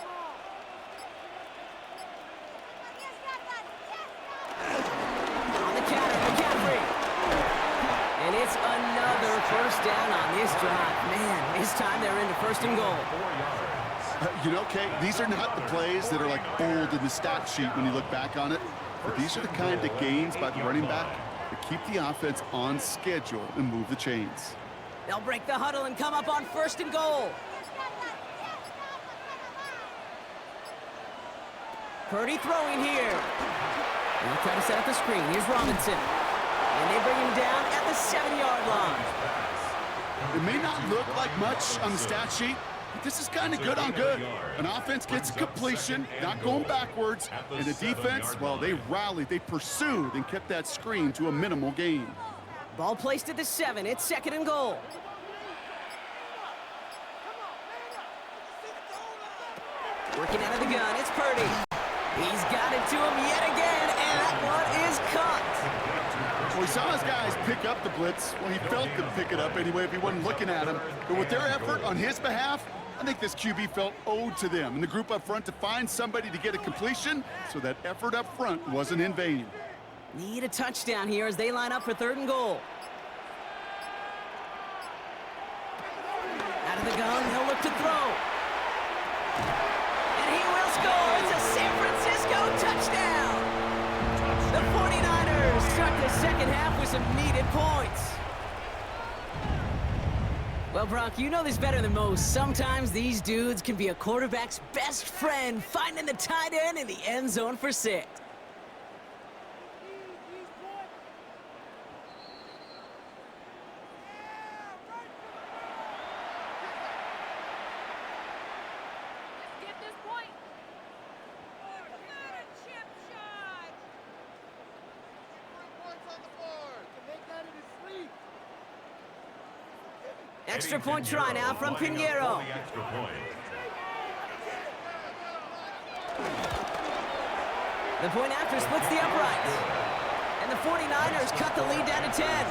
On the counter, McCaffrey. And it's another 1st down on this drive. Man, this time they're into 1st and goal. You know, Kate, these are not the plays that are like bold in the stat sheet when you look back on it, but these are the kind of gains by the running back that keep the offense on schedule and move the chains. They'll break the huddle and come up on 1st and goal. Purdy throwing here. And they'll try to set up the screen. Here's Robinson. And they bring him down at the 7-yard line. It may not look like much on the stat sheet, but this is kind of good on good. An offense gets completion, not going backwards, and the defense, well, they rallied, they pursued, and kept that screen to a minimal gain. Ball placed at the 7. It's 2nd and goal. Working out of the gun, it's Purdy. He's got it to him yet again, and that one is caught. Well, he saw his guys pick up the blitz. Well, he felt them pick it up anyway if he wasn't looking at him. But with their effort on his behalf, I think this QB felt owed to them and the group up front to find somebody to get a completion, so that effort up front wasn't in vain. Need a touchdown here as they line up for 3rd and goal. Out of the gun, he'll look to throw. And he will score. It's a San Francisco touchdown. The 49ers start the 2nd half with some needed points. Well, Brock, you know this better than most. Sometimes these dudes can be a quarterback's best friend, finding the tight end in the end zone for 6. Extra point try now from Pinheiro. The point after splits the uprights. And the 49ers cut the lead down to 10.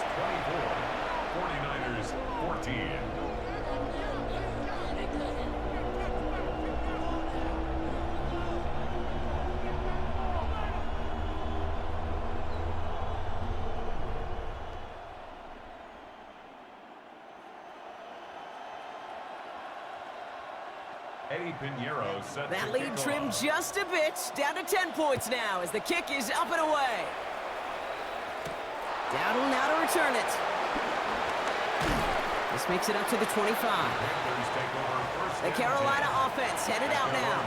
49ers 14. That lead trimmed just a bit, down to 10 points now as the kick is up and away. Dowdle now to return it. This makes it up to the 25. The Carolina offense headed out now.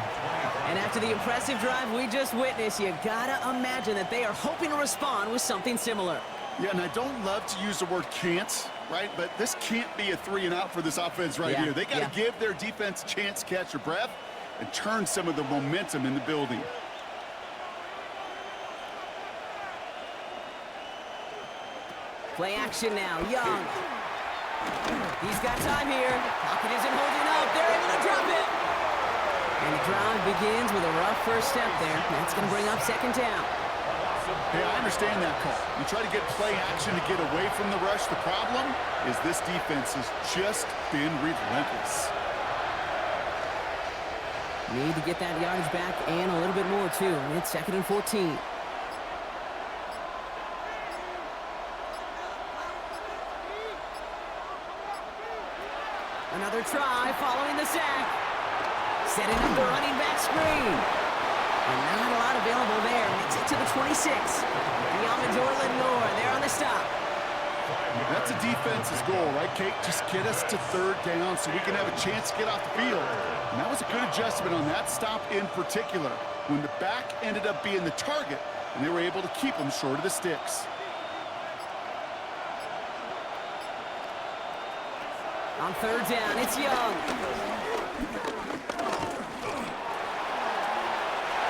And after the impressive drive we just witnessed, you gotta imagine that they are hoping to respond with something similar. Yeah, and I don't love to use the word can't, right? But this can't be a 3-and-out for this offense here. They got to give their defense a chance to catch their breath and turn some of the momentum in the building. Play action now, Young. He's got time here. Pocket isn't holding up. They're able to drop it. And the drive begins with a rough first step there. That's going to bring up 2nd down. Hey, I understand that call. You try to get play action to get away from the rush. The problem is this defense has just been relentless. Need to get that yardage back and a little bit more, too. It's 2nd and 14. Another try following the sack. Setting up the running back screen. And not a lot available there. Makes it to the 26. Beyond Lenore there on the stop. That's a defense's goal, right, Kate? Just get us to third down so we can have a chance to get off the field. And that was a good adjustment on that stop in particular, when the back ended up being the target, and they were able to keep them short of the sticks. On third down, it's Young.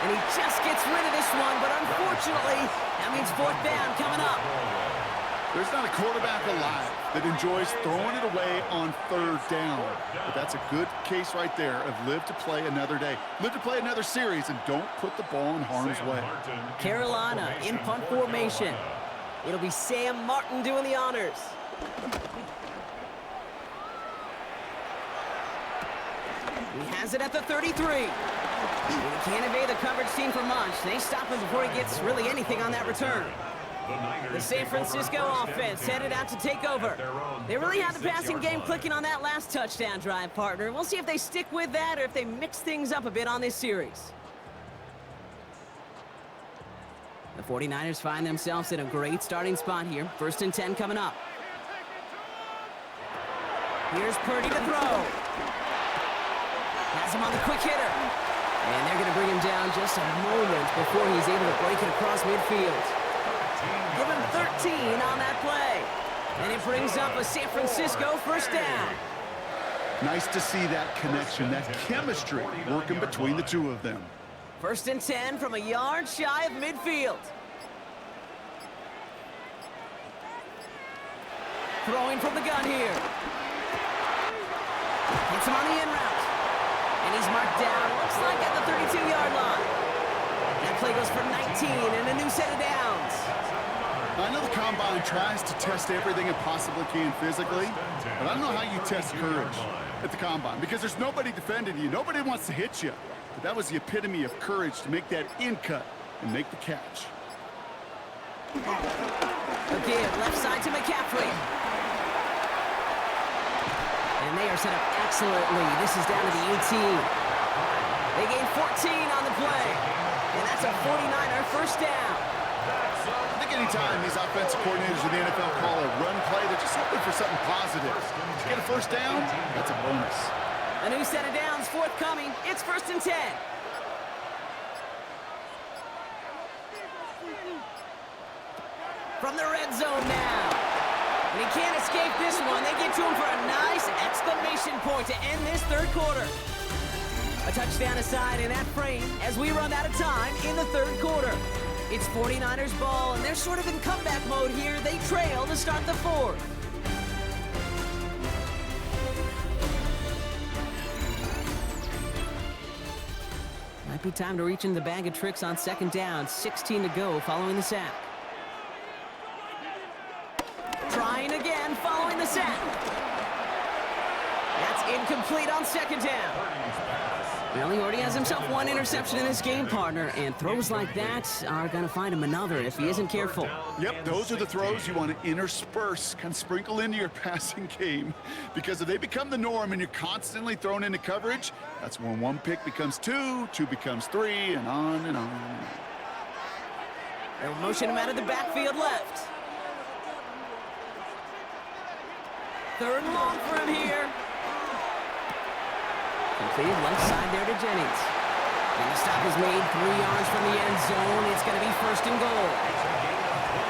And he just gets rid of this one, but unfortunately, that means fourth down coming up. There's not a quarterback alive that enjoys throwing it away on third down. But that's a good case right there of live to play another day. Live to play another series and don't put the ball in harm's way. Carolina in punt formation. It'll be Sam Martin doing the honors. He has it at the 33. He can't evade the coverage team for much. They stop him before he gets really anything on that return. The San Francisco offense headed out to take over. They really had the passing game clicking on that last touchdown drive, partner. We'll see if they stick with that or if they mix things up a bit on this series. The 49ers find themselves in a great starting spot here. 1st and 10 coming up. Here's Purdy to throw. Has him on the quick hitter. And they're going to bring him down just a moment before he's able to break it across midfield. Give him 13 on that play. And it brings up a San Francisco first down. Nice to see that connection, that chemistry working between the two of them. 1st and 10 from a yard shy of midfield. Throwing from the gun here. Hits him on the in route. And he's marked down, looks like at the 32-yard line. That play goes for 19 and a new set of downs. I know the Combine tries to test everything it possibly can physically, but I don't know how you test courage at the Combine because there's nobody defending you. Nobody wants to hit you. But that was the epitome of courage to make that in cut and make the catch. Again, left side to McCaffrey. And they are set up excellently. This is down to the 18. They gain 14 on the play. And that's a 49er first down. I think anytime these offensive coordinators in the NFL call a run play, they're just hoping for something positive. To get a first down, that's a bonus. A new set of downs forthcoming. It's 1st and 10. From the red zone now. And he can't escape this one. They get to him for a nice exclamation point to end this third quarter. A touchdown aside in that frame as we run out of time in the third quarter. It's 49ers ball, and they're sort of in comeback mode here. They trail to start the fourth. Might be time to reach in the bag of tricks on 2nd down. 16 to go following the sack. Trying again following the sack. That's incomplete on 2nd down. Well, he already has himself one interception in this game, partner, and throws like that are going to find him another if he isn't careful. Yep, those are the throws you want to intersperse, kind of sprinkle into your passing game, because if they become the norm and you're constantly thrown into coverage, that's when one pick becomes two, two becomes three, and on and on. They'll motion him out of the backfield left. 3rd and long for him here. Completed left side there to Jennings. And the stop is made 3 yards from the end zone. It's going to be 1st and goal.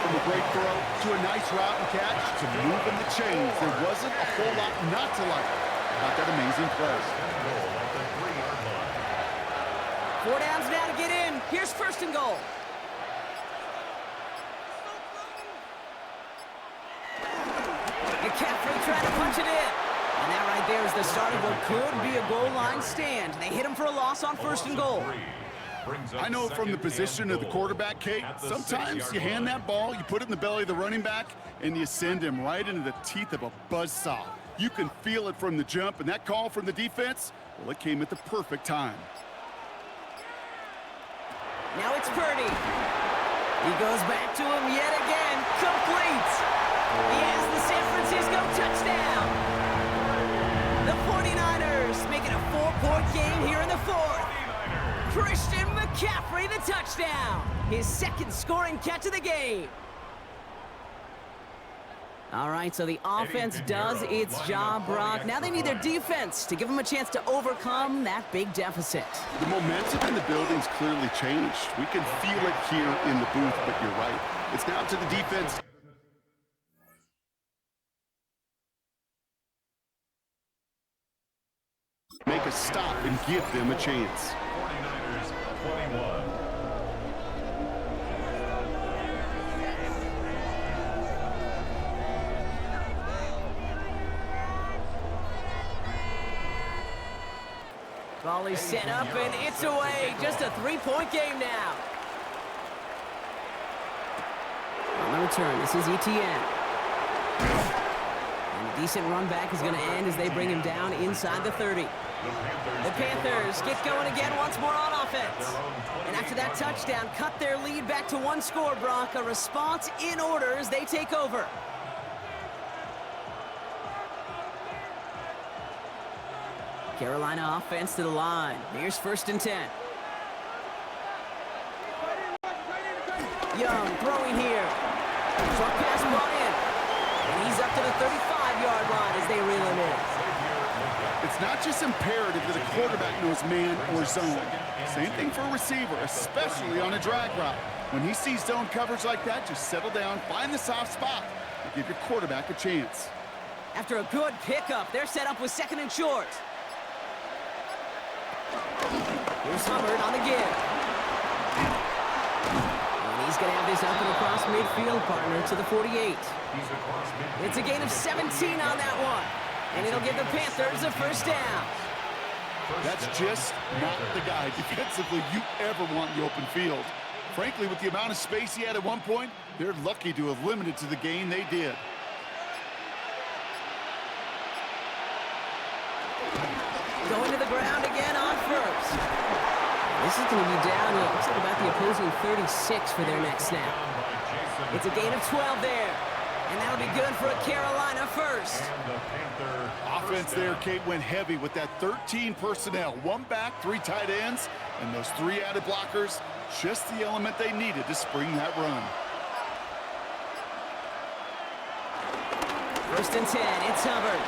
From a great throw to a nice route and catch to moving the chains. There wasn't a whole lot not to like about that amazing play. 4 downs now to get in. Here's 1st and goal. McCaffrey trying to punch it in. And that right there is the start of what could be a goal line stand. They hit him for a loss on 1st and goal. I know from the position of the quarterback, Kate, sometimes you hand that ball, you put it in the belly of the running back, and you send him right into the teeth of a buzzsaw. You can feel it from the jump, and that call from the defense, well, it came at the perfect time. Now it's Purdy. He goes back to him yet again. Complete. He has the San Francisco touchdown. The 49ers making a 4-point game here in the fourth. Christian McCaffrey, the touchdown. His 2nd scoring catch of the game. All right, so the offense does its job, Brock. Now they need their defense to give them a chance to overcome that big deficit. The momentum in the building's clearly changed. We can feel it here in the booth, but you're right. It's now to the defense. Make a stop and give them a chance. 49ers 21. Ball is set up, and it's away. Just a three-point game now. On the return, this is Etienne. And a decent run back is going to end as they bring him down inside the 30. The Panthers get going again once more on offense. And after that touchdown, cut their lead back to one score, Brock. A response in order as they take over. Carolina offense to the line. Here's 1st and 10. Young throwing here. Short pass brought in. And he's up to the 35-yard line as they reel him in. It's not just imperative that a quarterback knows man or zone. Same thing for a receiver, especially on a drag route. When he sees zone coverage like that, just settle down, find the soft spot, and give your quarterback a chance. After a good pickup, they're set up with 2nd and short. Here's Hubbard on the give. And he's going to have this open across midfield, partner, to the 48. It's a gain of 17 on that one. And it'll give the Panthers a 1st down. That's just not the guy defensively you ever want in the open field. Frankly, with the amount of space he had at one point, they're lucky to have limited to the gain they did. Going to the ground again on 1st. This is going to be down to, looks like about the opposing 36 for their next snap. It's a gain of 12 there. And that'll be good for a Carolina 1st. Offense there, Kate, went heavy with that 13 personnel. 1 back, 3 tight ends, and those 3 added blockers. Just the element they needed to spring that run. 1st and 10, it's Hubbard.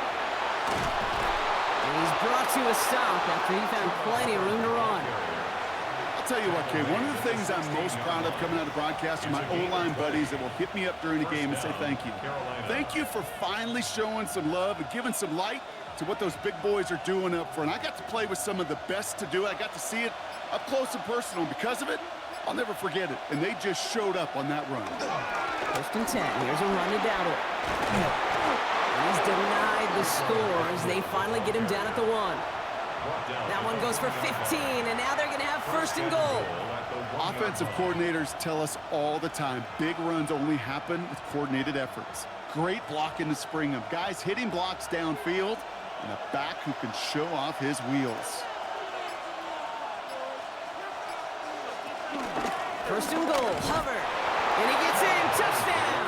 And he's brought to a stop after he found plenty of room to run. I'll tell you what, Kay, one of the things I'm most proud of coming out of broadcast are my O-line buddies that will hit me up during the game and say thank you. Thank you for finally showing some love and giving some light to what those big boys are doing up front. I got to play with some of the best to do it. I got to see it up close and personal. Because of it, I'll never forget it. And they just showed up on that run. 1st and 10. Here's a run to Dowdle. He's denied the score as they finally get him down at the 1. That one goes for 15, and now they're going to have 1st and goal. Offensive coordinators tell us all the time, big runs only happen with coordinated efforts. Great blocking to spring them. Guys hitting blocks downfield, and a back who can show off his wheels. 1st and goal, Hubbard. And he gets in, touchdown.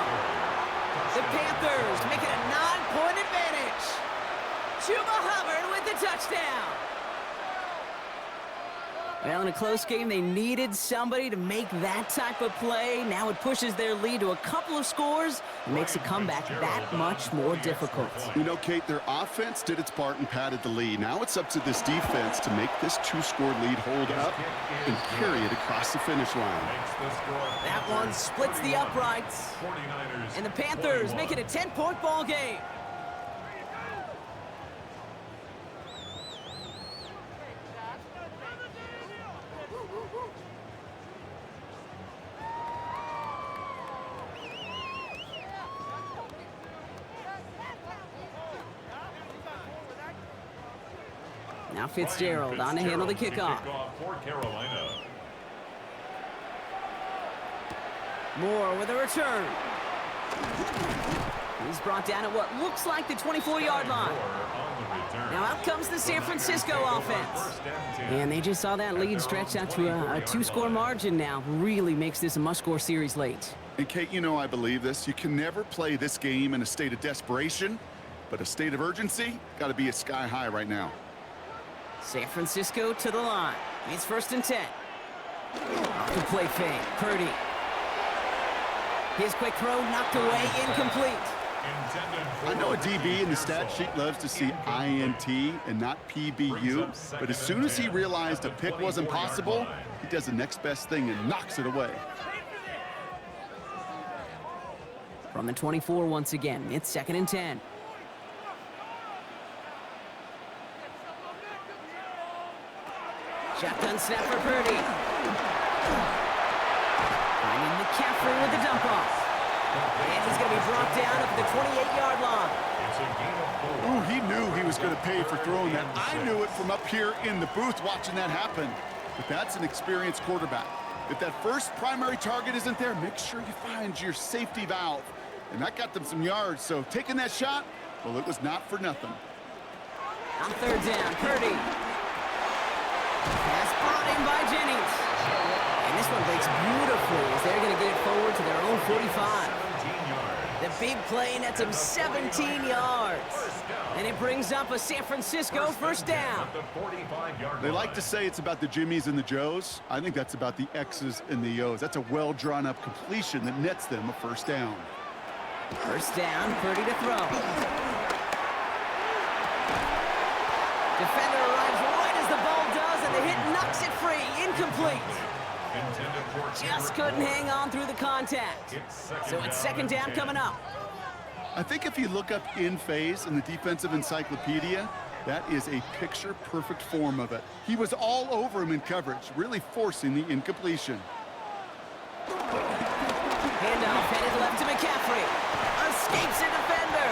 The Panthers make it a 9-point advantage. Chuba Hubbard with the touchdown. Well, in a close game, they needed somebody to make that type of play. Now it pushes their lead to a couple of scores and makes a comeback that much more difficult. You know, Kate, their offense did its part and padded the lead. Now it's up to this defense to make this 2-score lead hold up and carry it across the finish line. That one splits the uprights. And the Panthers make it a 10-point ball game. Now Fitzgerald on to handle the kickoff. For Carolina. Moore with a return. He's brought down at what looks like the 24-yard line. Now out comes the San Francisco offense. And they just saw that lead stretch out to a 2-score margin now. Really makes this a must-score series late. And Kate, you know I believe this. You can never play this game in a state of desperation, but a state of urgency got to be a sky high right now. San Francisco to the line. It's 1st and 10. Off the play fake. Purdy. His quick throw knocked away, incomplete. I know a DB in the stat sheet loves to see INT and not PBU, but as soon as he realized a pick wasn't possible, he does the next best thing and knocks it away. From the 24 once again, it's 2nd and 10. Shotgun snap for Purdy. Finding McCaffrey with the dump off. And he's going to be brought down up at the 28-yard line. Ooh, he knew he was going to pay for throwing that. I knew it from up here in the booth watching that happen. But that's an experienced quarterback. If that first primary target isn't there, make sure you find your safety valve. And that got them some yards, so taking that shot, well, it was not for nothing. On 3rd down, Purdy. Pass brought in by Jennings. And this one breaks beautifully as they're going to get it forward to their own 45. The big play nets him 17 yards. And it brings up a San Francisco first down. They like to say it's about the Jimmies and the Joes. I think that's about the X's and the O's. That's a well-drawn-up completion that nets them a first down. First down, Purdy to throw. Defender arrives right as the ball does, and the hit knocks it free. Incomplete. Just couldn't hang on through the contact. So it's 2nd down coming up. I think if you look up in phase in the defensive encyclopedia, that is a picture-perfect form of it. He was all over him in coverage, really forcing the incompletion. Handoff headed left to McCaffrey. Escapes a defender.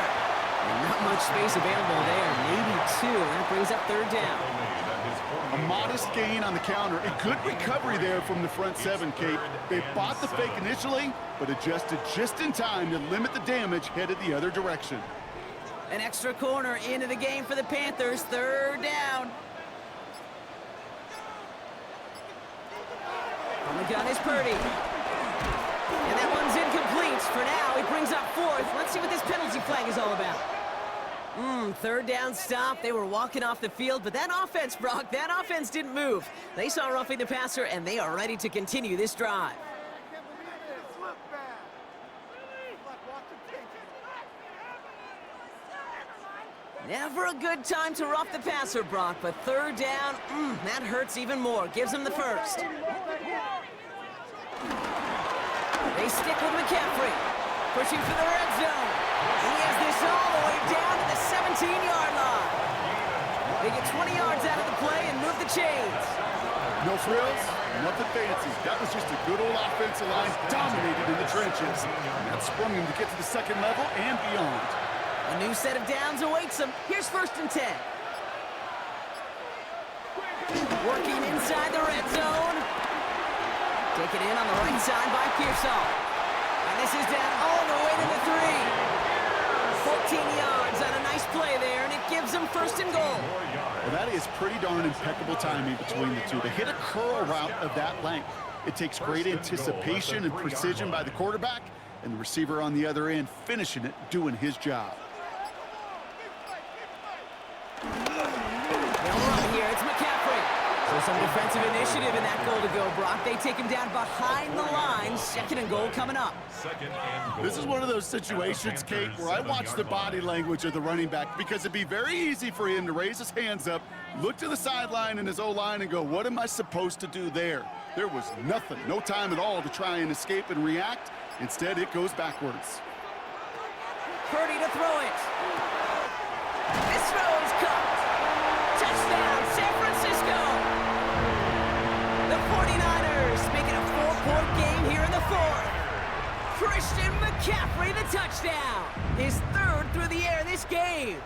And not much space available there. Maybe 2. That brings up 3rd down. A modest gain on the counter. A good recovery there from the front 7, Kate. They bought the fake initially, but adjusted just in time to limit the damage headed the other direction. An extra corner into the game for the Panthers. 3rd down. On the gun is Purdy. And that one's incomplete. For now, he brings up 4th. Let's see what this penalty flag is all about. 3rd down stop. They were walking off the field, but that offense, Brock, that offense didn't move. They saw roughing the passer, and they are ready to continue this drive. Never a good time to rough the passer, Brock, but 3rd down, that hurts even more. Gives them the first. They stick with McCaffrey. Pushing for the red zone. And he has this all the way down to the 17-yard line. They get 20 yards out of the play and move the chains. No frills, nothing fancy. That was just a good old offensive line dominated in the trenches. And that sprung him to get to the 2nd level and beyond. A new set of downs awaits them. Here's 1st and 10. Working inside the red zone. Taken in on the right side by Pearsall. And this is down all the way to the 3. 14 yards on a nice play there, and it gives them 1st and goal. Well, that is pretty darn impeccable timing between the two. To hit a curl route of that length, it takes great anticipation and precision by the quarterback, and the receiver on the other end finishing it, doing his job. They'll run here. It's McCaffrey. So some defensive initiative in that goal to go, Brock. They take him down behind the line. 2nd and goal coming up. This is one of those situations, Kate, where I watch the body language of the running back, because it'd be very easy for him to raise his hands up, look to the sideline in his O-line and go, what am I supposed to do there? There was nothing, no time at all to try and escape and react. Instead, it goes backwards. Purdy to throw it. This throw is caught. Touchdown, San Francisco. The 49ers making a 4-point game here in the 4th. Christian McCaffrey, the touchdown. His 3rd through the air this game.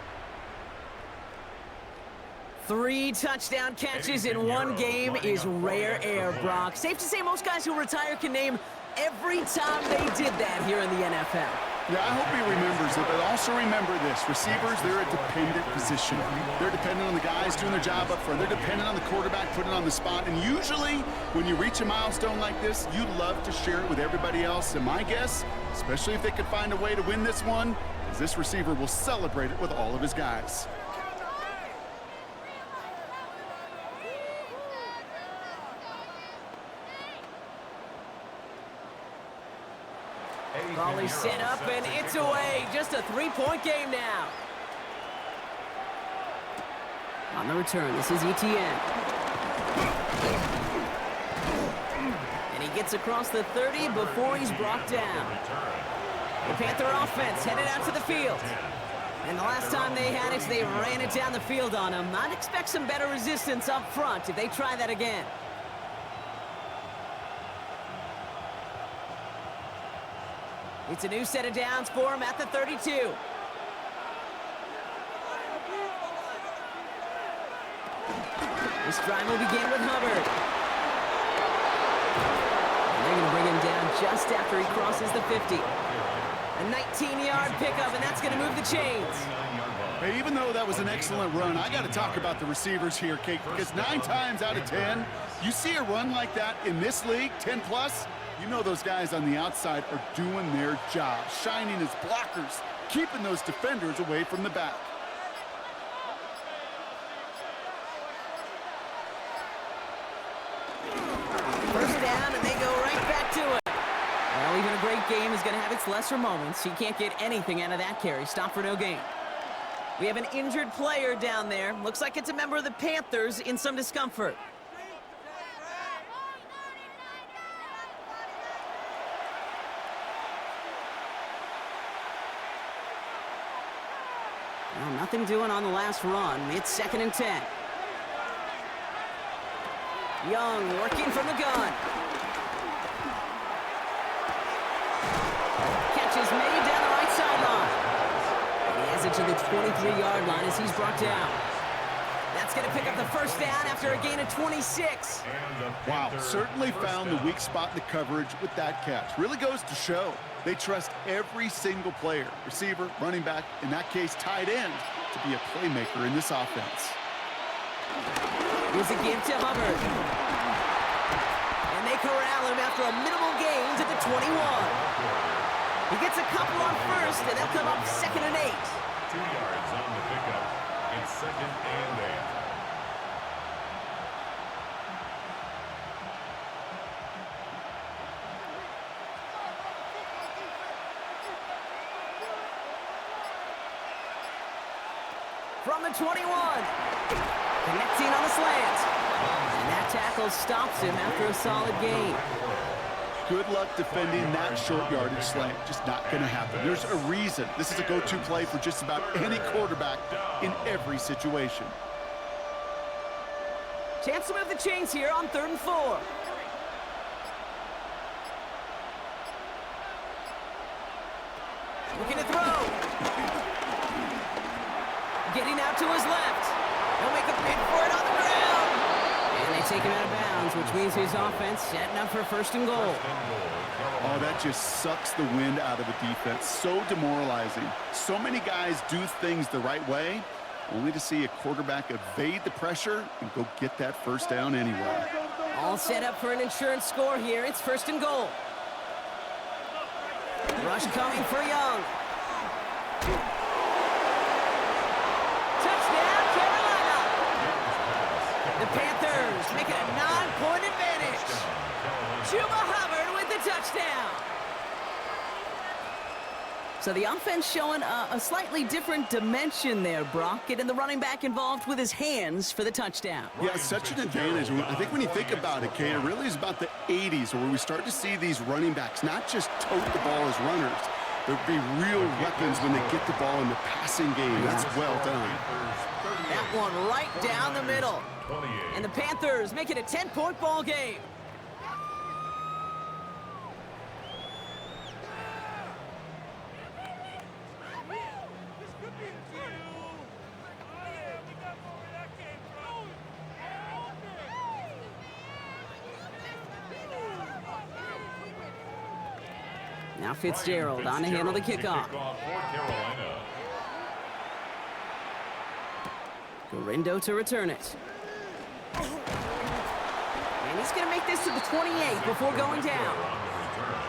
3 touchdown catches in one game is rare air, Brock. Safe to say most guys who retire can name every time they did that here in the NFL. Yeah, I hope he remembers it, but also remember this. Receivers, they're a dependent position. They're dependent on the guys doing their job up front. They're dependent on the quarterback putting it on the spot. And usually, when you reach a milestone like this, you love to share it with everybody else. And my guess, especially if they could find a way to win this one, is this receiver will celebrate it with all of his guys. Ball is set up, and it's away. Just a three-point game now. On the return, this is Etienne. And he gets across the 30 before he's brought down. The Panther offense headed out to the field. And the last time they had it, they ran it down the field on him. I'd expect some better resistance up front if they try that again. It's a new set of downs for him at the 32. This drive will begin with Hubbard. And they're going to bring him down just after he crosses the 50. A 19-yard pickup, and that's going to move the chains. Hey, even though that was an excellent run, I got to talk about the receivers here, Kate, because 9 times out of 10, you see a run like that in this league, 10+, you know those guys on the outside are doing their job, shining as blockers, keeping those defenders away from the back. First down, and they go right back to it. Well, even a great game is going to have its lesser moments. He can't get anything out of that carry. Stop for no gain. We have an injured player down there. Looks like it's a member of the Panthers in some discomfort. Well, nothing doing on the last run. It's 2nd and 10. Young working from the gun. Catch is made down the right sideline. And he has it to the 23-yard line as he's brought down. That's going to pick up the first down after a gain of 26. Wow, certainly found the weak spot in the coverage with that catch. Really goes to show they trust every single player, receiver, running back, in that case tight end, to be a playmaker in this offense. Here's a give to Hubbard. And they corral him after a minimal gain to the 21. He gets a couple on first, and they'll come up 2nd and 8. 2 yards on the pickup. It's 2nd and 8. From the 21. Connecting on the slant. And that tackle stops him after a solid gain. Good luck defending that short yardage slant. Just not going to happen. There's a reason. This is a go-to play for just about any quarterback in every situation. Chance to move the chains here on 3rd and 4. Looking to throw. Getting out to his left. He'll make a big for it on the ground. And they take him out of bounds, which means his offense setting up for 1st and goal. Oh, that just sucks the wind out of a defense. So demoralizing. So many guys do things the right way, only to see a quarterback evade the pressure and go get that first down anyway. All set up for an insurance score here. It's 1st and goal. Rush coming for Young. Touchdown, Carolina. The Panthers make it a 9-point advantage. Chuba Hubbard with the touchdown. So the offense showing a slightly different dimension there, Brock. Getting the running back involved with his hands for the touchdown. Yeah, such an advantage. I think when you think about it, Kay, it really is about the 80s where we start to see these running backs not just tote the ball as runners. There'll be real weapons when they get the ball in the passing game. That's well done. That one right down the middle. And the Panthers make it a 10-point ball game. Now Fitzgerald on to handle the kickoff. Gorindo to return it. And he's going to make this to the 28 before going down.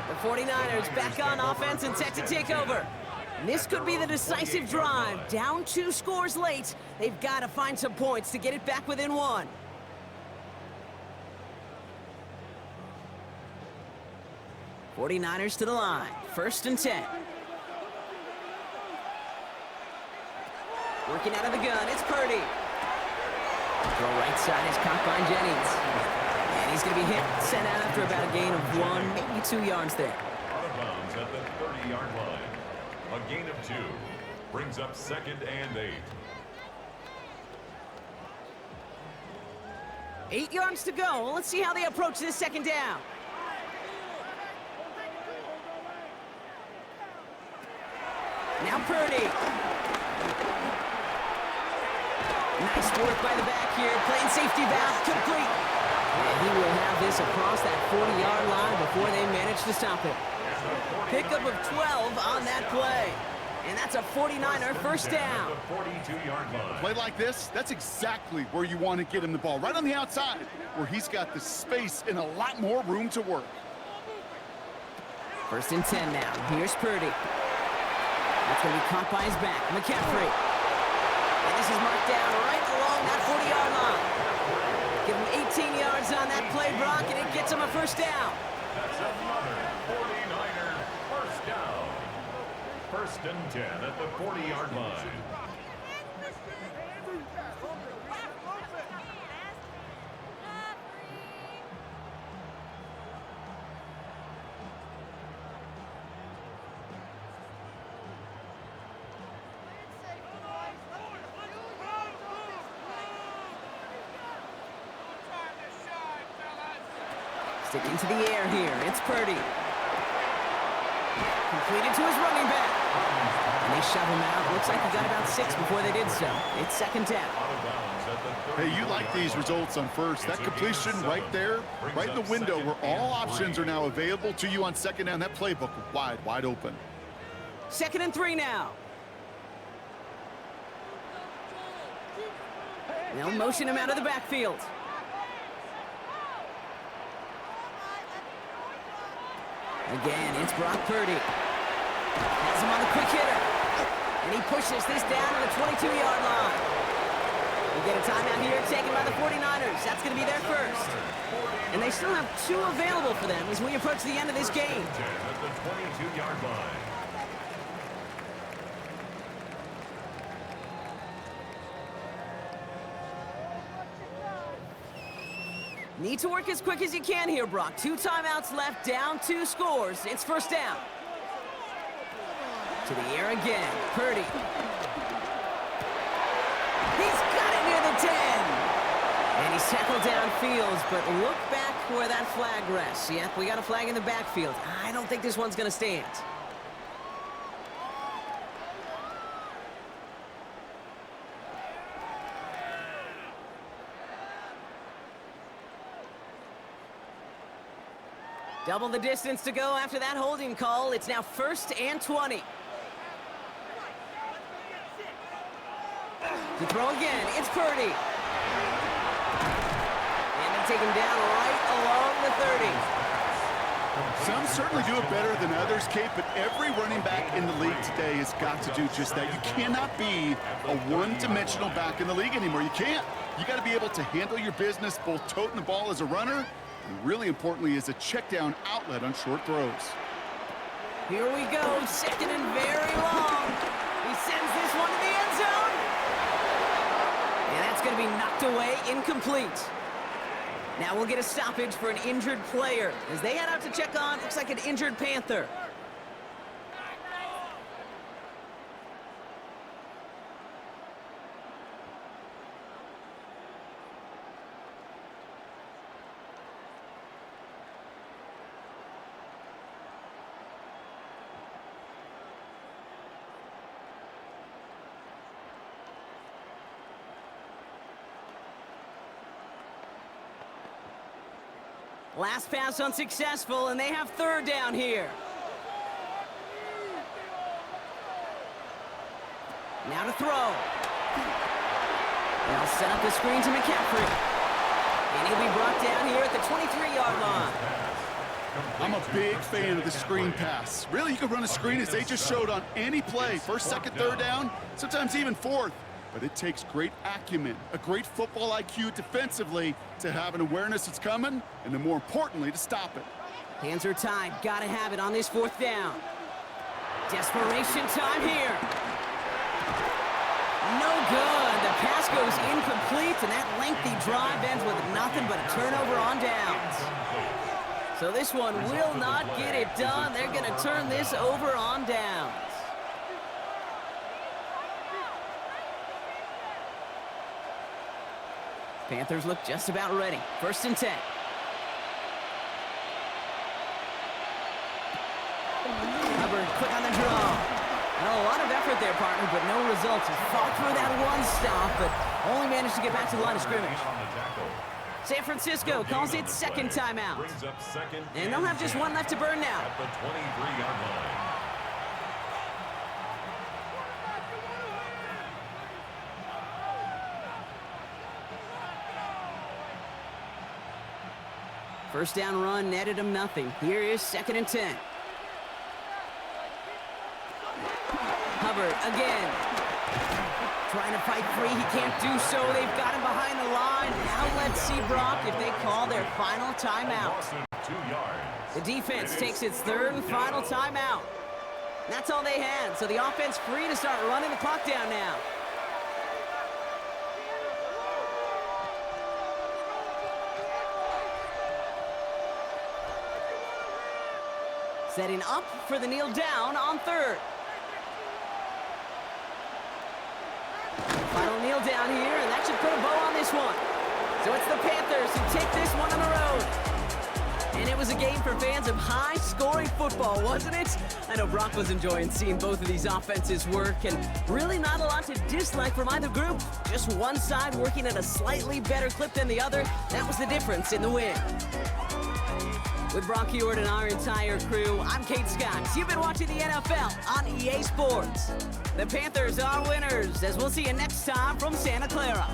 The 49ers back on offense and set to take over. And this could be the decisive drive. Down 2 scores late. They've got to find some points to get it back within 1. 49ers to the line. 1st and 10. Working out of the gun, it's Purdy. Throw right side is caught by Jennings. And he's going to be hit, sent out after about a gain of 1, maybe 2 yards there. Out of bounds at the 30-yard line. A gain of 2. Brings up 2nd and 8. 8 yards to go. Let's see how they approach this 2nd down. Now Purdy. Nice work by the back here. Playing safety valve complete. And he will have this across that 40-yard line before they manage to stop it. Pickup of 12 on that play. And that's a 49er 1st down. A play like this, that's exactly where you want to get him the ball. Right on the outside, where he's got the space and a lot more room to work. 1st and 10 now. Here's Purdy. That's going to be caught by his back. McCaffrey. And this is marked down right along that 40-yard line. Give him 18 yards on that play, Brock, and it gets him a 1st down. That's another 49er 1st down. 1st and 10 at the 40-yard line. Sticking to the air here. It's Purdy. Completed to his running back. And they shove him out. Looks like he got about 6 before they did so. It's 2nd down. Hey, you like these results on 1st. That completion right there, right in the window where all options are now available to you on 2nd down. That playbook wide open. 2nd and 3 now. They'll motion him out of the backfield. Again, it's Brock Purdy. Has him on the quick hitter. And he pushes this down to the 22-yard line. We get a timeout here taken by the 49ers. That's going to be their 1st. And they still have 2 available for them as we approach the end of this game. At the 22-yard line. Need to work as quick as you can here, Brock. 2 timeouts left, down 2 scores. It's 1st down. To the air again, Purdy. He's got it near the 10. And he's tackled downfield, but look back where that flag rests. Yep, we got a flag in the backfield. I don't think this one's going to stand. Double the distance to go after that holding call. It's now 1st and 20. To throw again, it's Purdy. And they take him down right along the 30. Some certainly do it better than others, Kate, but every running back in the league today has got to do just that. You cannot be a one-dimensional back in the league anymore. You can't. You got to be able to handle your business, both toting the ball as a runner, and really importantly, as a check-down outlet on short throws. Here we go, 2nd and very long. He sends this one to the end zone. And that's going to be knocked away, incomplete. Now we'll get a stoppage for an injured player as they head out to check on, looks like an injured Panther. Last pass unsuccessful, and they have 3rd down here. Now to throw. They'll set up the screen to McCaffrey. And he'll be brought down here at the 23-yard line. I'm a big fan of the screen pass. Really, you can run a screen as they just showed on any play. 1st, 2nd, 3rd down, sometimes even 4th. But it takes great acumen, a great football IQ defensively to have an awareness it's coming, and then more importantly, to stop it. Hands are tied. Gotta have it on this 4th down. Desperation time here. No good. The pass goes incomplete, and that lengthy drive ends with nothing but a turnover on downs. So this one will not get it done. They're going to turn this over on downs. Panthers look just about ready. 1st and 10. Hubbard quick on the draw. A lot of effort there, partner, but no results. He fought through that one stop, but only managed to get back to the line of scrimmage. San Francisco calls it 2nd timeout. And they'll have just one left to burn now. At the 23-yard line. First down run netted him nothing. Here is 2nd and 10. Hubbard again. Trying to fight free. He can't do so. They've got him behind the line. Now let's see, Brock, if they call their final timeout. The defense takes its 3rd and final timeout. That's all they had. So the offense free to start running the clock down now. Setting up for the kneel down on 3rd. Final kneel down here, and that should put a bow on this one. So it's the Panthers who take this one on the road. And it was a game for fans of high-scoring football, wasn't it? I know Brock was enjoying seeing both of these offenses work, and really not a lot to dislike from either group. Just one side working at a slightly better clip than the other. That was the difference in the win. With Brock Heward and our entire crew, I'm Kate Scott. You've been watching the NFL on EA Sports. The Panthers are winners, as we'll see you next time from Santa Clara.